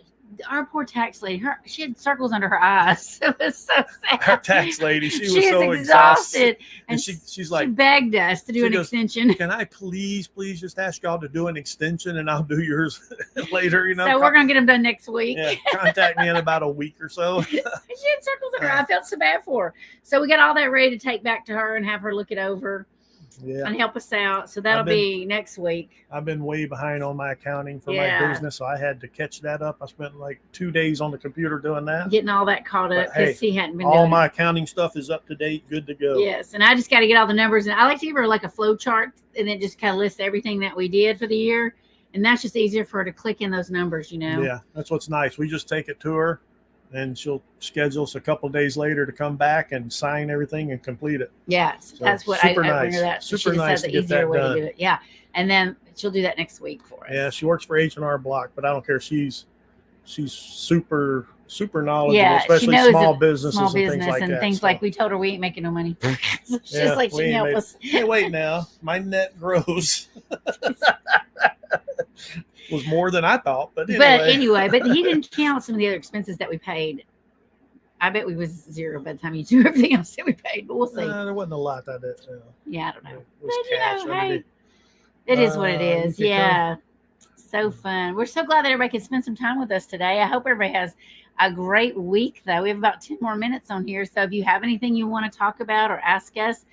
our poor tax lady, she had circles under her eyes. It was so sad. Our tax lady, she was so exhausted. And she's like, she begged us to do an extension. Can I please just ask y'all to do an extension and I'll do yours later, So we're going to get them done next week. Yeah, contact me in about a week or so. She had circles in her eye. I felt so bad for her. So we got all that ready to take back to her and have her look it over. And help us out. So that'll be next week. I've been way behind on my accounting for my business, so I had to catch that up. I spent like 2 days on the computer doing that. Getting all that caught up because he hadn't been doing all my accounting stuff is up to date, good to go. Yes, and I just got to get all the numbers. And I like to give her like a flow chart, and it just kind of lists everything that we did for the year. And that's just easier for her to click in those numbers, Yeah, that's what's nice. We just take it to her, and she'll schedule us a couple of days later to come back and sign everything and complete it. Yeah, so that's what I bring her that. Super she nice said to the get that easier way done. to do it. Yeah, and then she'll do that next week for us. Yeah, she works for H&R Block, but I don't care. She's super knowledgeable, especially small businesses and things like that. Things like we told her we ain't making no money. So she's like, she can help us. Hey, wait now, my net gross. Was more than I thought, but anyway, but he didn't count some of the other expenses that we paid. I bet we was 0 by the time you do everything else that we paid, but we'll see. There wasn't a lot that did. Yeah, I don't know. It was cash. Hey, it is what it is. Yeah. So fun. We're so glad that everybody can spend some time with us today. I hope everybody has a great week, though. We have about 10 more minutes on here. So if you have anything you want to talk about or ask us,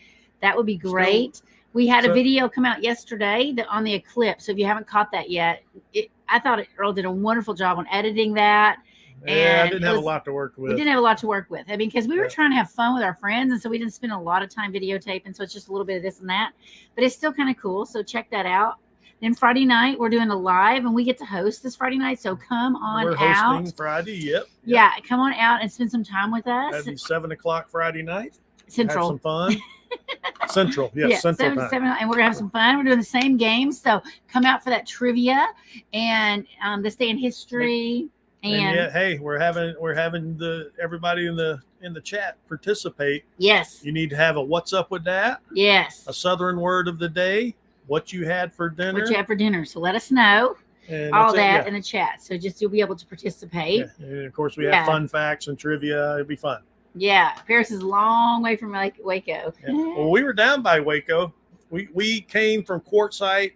that would be great. We had a video come out yesterday on the eclipse. So if you haven't caught that yet, I thought Earl did a wonderful job on editing that. Yeah, I didn't have a lot to work with. We didn't have a lot to work with. I mean, because we were trying to have fun with our friends, and so we didn't spend a lot of time videotaping. So it's just a little bit of this and that, but it's still kind of cool. So check that out. Then Friday night we're doing a live, and we get to host this Friday night. So come on out. We're hosting Friday. Yep. Yeah, come on out and spend some time with us. That'd be 7:00 Friday night. Central. Have some fun. Central, yes, yeah, Central time. 7, and we're gonna have some fun. We're doing the same games, so come out for that trivia and this day in history. And yeah, hey, we're having everybody in the chat participate. Yes. You need to have a what's up with that? Yes. A Southern word of the day. What you had for dinner. What you had for dinner. So let us know. And all that in the chat. So just you'll be able to participate. Yeah. And of course we have fun facts and trivia. It'll be fun. Yeah. Paris is a long way from Waco. Yeah. Well, we were down by Waco. We came from Quartzsite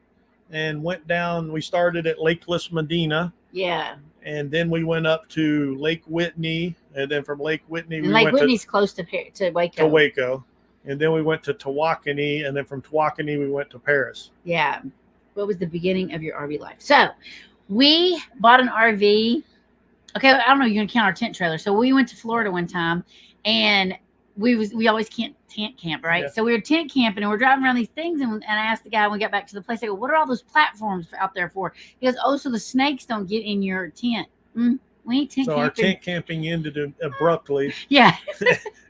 and went down. We started at Lake Las Medina. Yeah. And then we went up to Lake Whitney, and then from Lake Whitney, Lake Whitney's close to Waco. To Waco, and then we went to Tawakoni, and then from Tawakoni we went to Paris. Yeah. What was the beginning of your RV life? So we bought an RV. Okay, I don't know. You're gonna count our tent trailer. So we went to Florida one time, and we always can't tent camp, right? Yeah. So we were tent camping and we're driving around these things, and I asked the guy when we got back to the place, I go, "What are all those platforms out there for?" He goes, "Oh, so the snakes don't get in your tent." We ain't tent So camping. our tent camping ended abruptly, Yeah,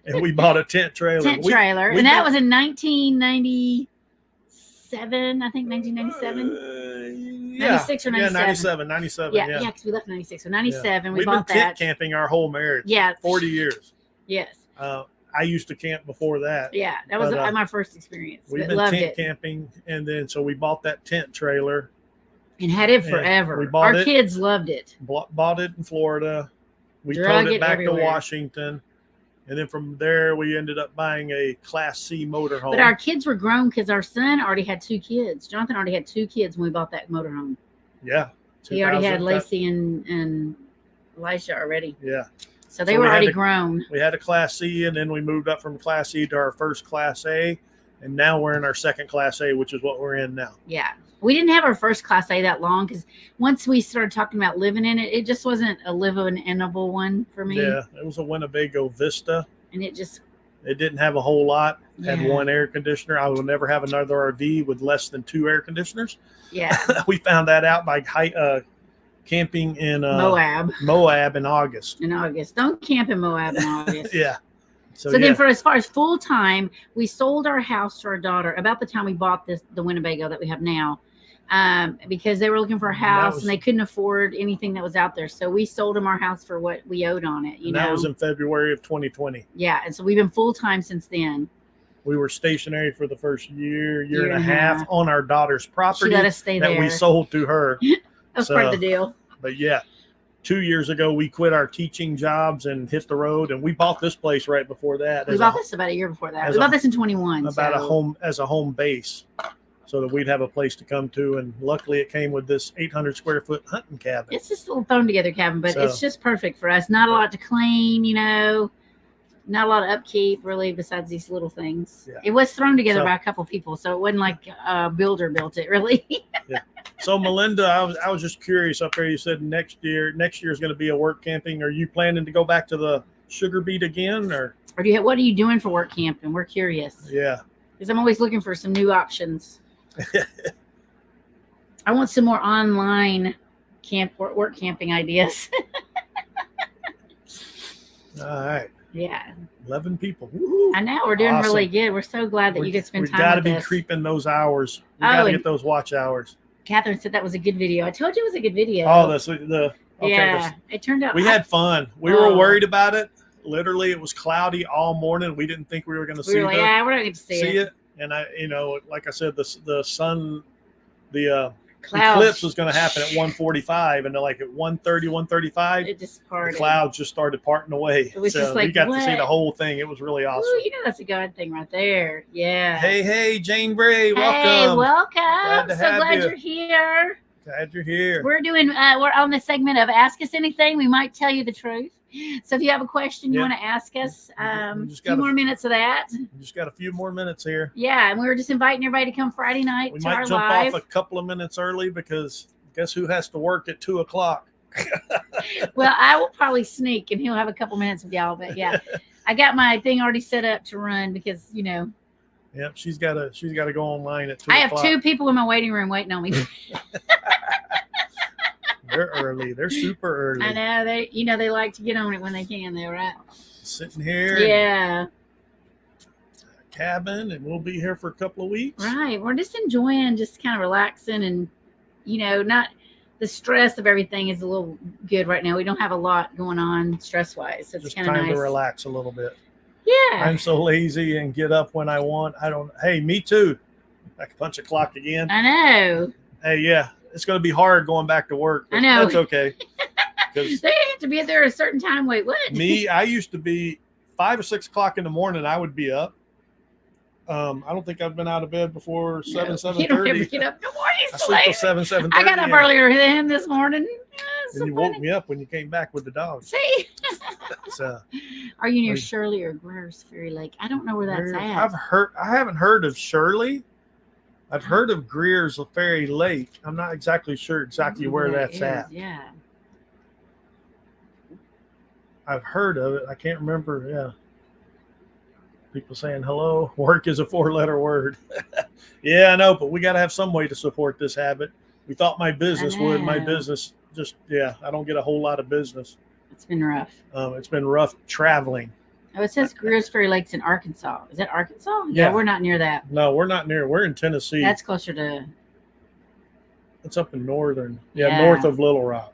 and we bought a tent trailer. tent trailer, and did- that was in 1997, I think 1997. Yeah, 96 or 97. 97. Yeah, Yeah, because we left in 96. So 97, we We've bought been tent that. camping our whole marriage. Yeah. 40 years. Yes. I used to camp before that. Yeah, that was But, my first experience. We've But been loved tent it camping, and then so we bought that tent trailer. and had it and forever. we bought Our it. kids loved it. Bought it in Florida. We Drug towed it it back everywhere. to Washington, and then from there we ended up buying a Class C motorhome. But our kids were grown because our son already had 2 kids. Jonathan already had 2 kids when we bought that motorhome. Yeah, He already had 2000 Lacey and Elisha already. Yeah, So they So were we had already to- grown. we had a Class C, and then we moved up from Class C to our first Class A, and now we're in our second Class A, which is what we're in now. Yeah. We didn't have our first Class A that long because once we started talking about living in it, it just wasn't a livable one for me. Yeah, it was a Winnebago Vista. And it just, It didn't have a whole lot. Had Yeah. one air conditioner. I will never have another RV with less than 2 air conditioners. yeah, We found that out by camping in Moab in August. in August. Don't camp in Moab in August. Yeah. So yeah. then, for as far as full time, we sold our house to our daughter about the time we bought the Winnebago that we have now, because they were looking for a house was- and they couldn't afford anything that was out there. So we sold them our house for what we owed on it. You And know, that was in February of 2020. yeah. And so we've been full time since then. We were stationary for the first year and a half on our daughter's She property let us stay that there. we sold to her. That was part of so- the deal. But yeah, 2 years ago we quit our teaching jobs and hit the road, and we bought this place right before that. We as bought a- this about a year before that. as We a- bought this in 21. about a so- home as a home base, so that we'd have a place to come to. And luckily, it came with this 800 square foot hunting cabin. It's just a little thrown together cabin, but So- it's just perfect for us. Not a lot to clean, you know, not a lot of upkeep really, besides these little things. Yeah. It was thrown together So- by a couple people, so it wasn't like a builder built it really. So Melinda, I was just curious up there. You said next year is going to be a work camping. Are you planning to go back to the Sugar Beet again, or? Or what are you doing for work camping? We're curious Yeah, because I'm always looking for some new options. I want some more online work camping ideas. all right. Yeah, 11 people. Woo-hoo. I know we're doing Awesome. really good. We're so glad that you get to spend We've time got to with be us. creeping those hours. We Oh, got to and- get those watch hours. Catherine said that was a good video. I told you it was a good video. Oh, that's the okay. yeah, it turned out. We had fun. We Oh. were worried about it. Literally, it was cloudy all morning. We didn't think we were going to We see were like, the yeah, we're not going to see, see it. it. And like I said, the sun, the Clouds. eclipse was going to happen at 1:45, and like at 1:30, 1:35, It just the parted. clouds just started parting away. It was so just like, we got to see what? the whole thing. It was really awesome. Ooh, you know that's a God thing right there. Yeah. Hey, Jane Bray, Hey, welcome. welcome. to So have glad you. you're here. Glad you're here. We're on the segment of Ask Us Anything. We might tell you the truth. So if you have a question you Yeah. want to ask us, We a just few gotta- more minutes of that. We just got a few more minutes here. Yeah, and we were just inviting everybody to come Friday night We to our might jump live. off a couple of minutes early because guess who has to work at 2:00? Well, I will probably sneak and he'll have a couple minutes with y'all. But yeah, I got my thing already set up to run because, you know, Yep, she's got to go online at 2:00. I have 2 people in my waiting room waiting on me. They're early. They're super early. I know they like to get on it when they can, though, right? Sitting here in Yeah, a cabin, and we'll be here for a couple of weeks. right. We're just enjoying, just kind of relaxing, and not the stress of everything is a little good right now. We don't have a lot going on stress wise, so it's Just kind of time nice. to relax a little bit. Yeah, I'm so lazy and get up when I want. Hey, me too. I can punch a clock again. I know. Hey, yeah, it's going to be hard going back to work. I know. That's okay. Because They have to be there at a certain time. Wait, what? I used to be 5 or 6 o'clock in the morning. I would be up. I don't think I've been out of bed before 7, You don't ever 7:30. get up. No more. I sleep till 7, 7:30. I got up earlier than him this morning. And you woke me up when you came back with the dogs. See, So are you near Are you- Shirley or Greer's Ferry Lake? I don't know where that's at. I haven't heard of Shirley. I've heard of Greer's Ferry Lake. I'm not exactly sure exactly where that that's is, at. Yeah. I've heard of it. I can't remember. Yeah. People saying hello. Work is a 4-letter word. Yeah, I know, but we got to have some way to support this habit. We thought my business would. My know. business just, yeah, I don't get a whole lot of business. It's been rough. It's been rough traveling. Oh, it says Greers Ferry Lake's in Arkansas. Is that Arkansas? Yeah. We're not near that. No, we're not near. We're in Tennessee. That's closer to It's up in northern. Yeah, north of Little Rock.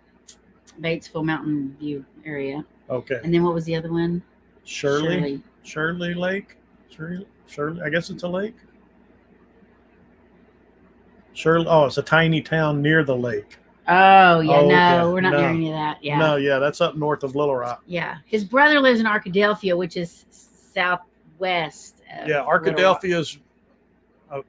Batesville, Mountain View area. Okay. And then what was the other one? Shirley Lake. Shirley. I guess it's a lake. Shirley. Oh, it's a tiny town near the lake. Oh, yeah. Oh, no, okay. we're not No. near any of that. Yeah. No, yeah, that's up north of Little Rock. Yeah. His brother lives in Arkadelphia, which is southwest. Of Yeah, Little Rock. Arkadelphia is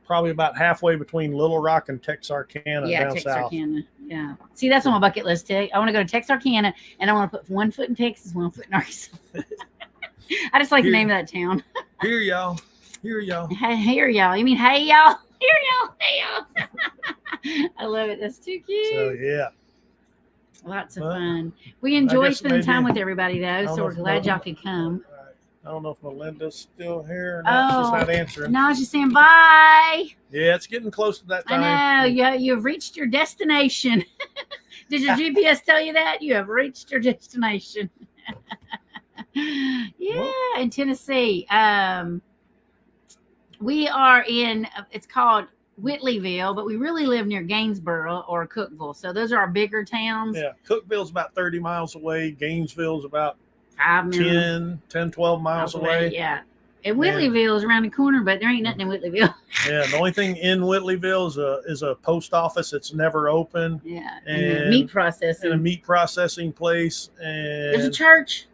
probably about halfway between Little Rock and Texarkana down south. Texarkana. Yeah. See, that's on my bucket list too. I want to go to Texarkana, and I want to put one foot in Texas, one foot in Arkansas. I just like the name of that town. Here, y'all. Here, y'all. Hey, here, y'all. You mean hey, y'all? Here, y'all. Hey, y'all. I love it. That's too cute. So, yeah. Lots of Well, fun. We enjoy guess spending time maybe- with everybody, though, so we're glad y'all could come. I don't know if Melinda's still here or not. She's Oh, not answering. no, I was just saying bye. Yeah, it's getting close to that time. I know. You've reached your destination. Did your GPS tell you that? You have reached your destination. Yeah, in Tennessee. We are in, it's called Whitleyville, but we really live near Gainesboro or Cookeville. So those are our bigger towns. Yeah, Cookville's about 30 miles away. Gainesville's about 5 minutes 10, 12 miles away. Yeah. And Whitleyville is around the corner, but there ain't nothing in Whitleyville. Yeah, the only thing in Whitleyville is a post office. It's never open. Yeah. And the meat processing. And a meat processing place and There's a church.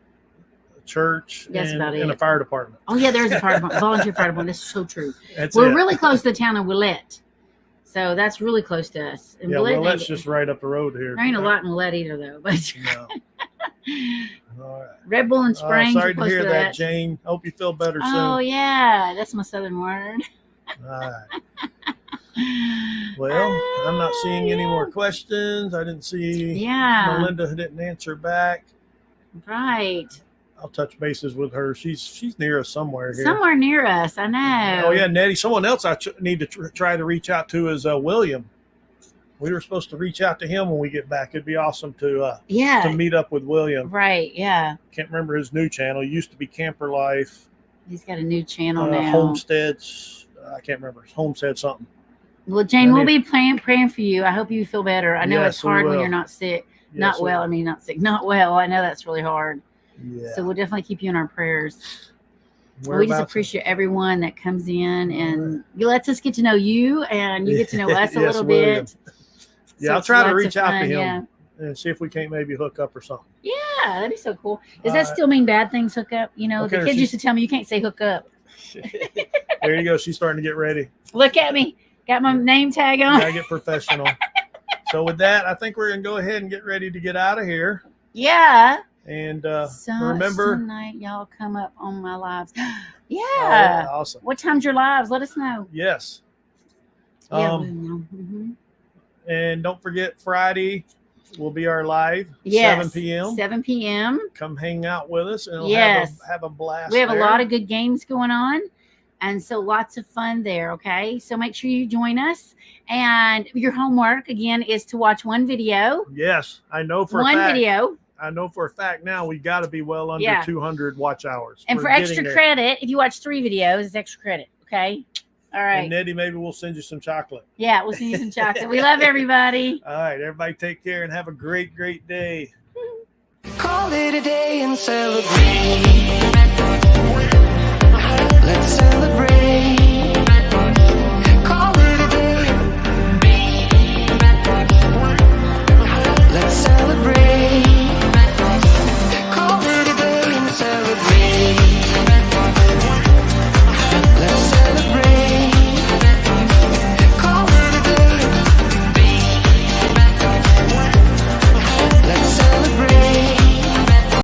a church That's and, about and it. a fire department. Oh, yeah, there's a fire department, volunteer fire department. That's so true. That's We're it. really close to the town of Willette. So that's really close to us. And Yeah, well, that's ain't- just right up the road here. there ain't a lot in Willette either, though. But No. All right. Red Bull and Springs. Sorry are to close hear to that, Jane. Hope you feel better Oh, soon. yeah. That's my southern word. All right. Well, I'm not seeing any more questions. I didn't see Yeah. Melinda didn't answer back. Right. I'll touch bases with her. She's near us somewhere here. Somewhere near us. I know. Oh yeah, Nettie. Someone else I need to try to reach out to is William. We were supposed to reach out to him when we get back. It'd be awesome to Yeah. meet up with William. Right. Yeah. Can't remember his new channel. He used to be Camper Life, He's got a new channel now. Homesteads. I can't remember. Homestead something. Well, Jane, I we'll need- be praying for you. I hope you feel better. I know Yes, it's we hard when will. you're not sick. Yes, Not well. I mean, not sick. Not well. I know that's really hard. Yeah. So we'll definitely keep you in our prayers. We're We just about to- appreciate everyone that comes in and lets us get to know you, and you get to know us a Yes, little William. bit. Yeah, So I'll it's try to lots reach of out to fun, him Yeah. and see if we can't maybe hook up or something. Yeah, that'd be so cool. Does that still mean bad things, hook up? You know, Okay, the kids she's- used to tell me you can't say hook up. There you go. She's starting to get ready. Look at me. Got my name tag on. Gotta get professional. So with that, I think we're gonna go ahead and get ready to get out of here. Yeah. And Remember, remember, night y'all come up on my lives. oh, Yeah. awesome. What time's your lives? Let us know. Yes. Yeah. we know. Mhm. And don't forget Friday will be our live, Yes. 7 p.m. 7 p.m. Come hang out with us and we'll Yes. have a blast. We have there. a lot of good games going on. And so lots of fun there. Okay. So make sure you join us. And your homework, again, is to watch one video. Yes, I know for a One fact. video. I know for a fact now we got to be well under Yeah. 200 watch hours. And We're for getting extra there. credit, if you watch 3 videos, it's extra credit. Okay. All right. And Nettie, maybe we'll send you some chocolate. Yeah. We'll send you some chocolate. We love everybody. All right, everybody take care and have a great, great day. Call it a day and celebrate.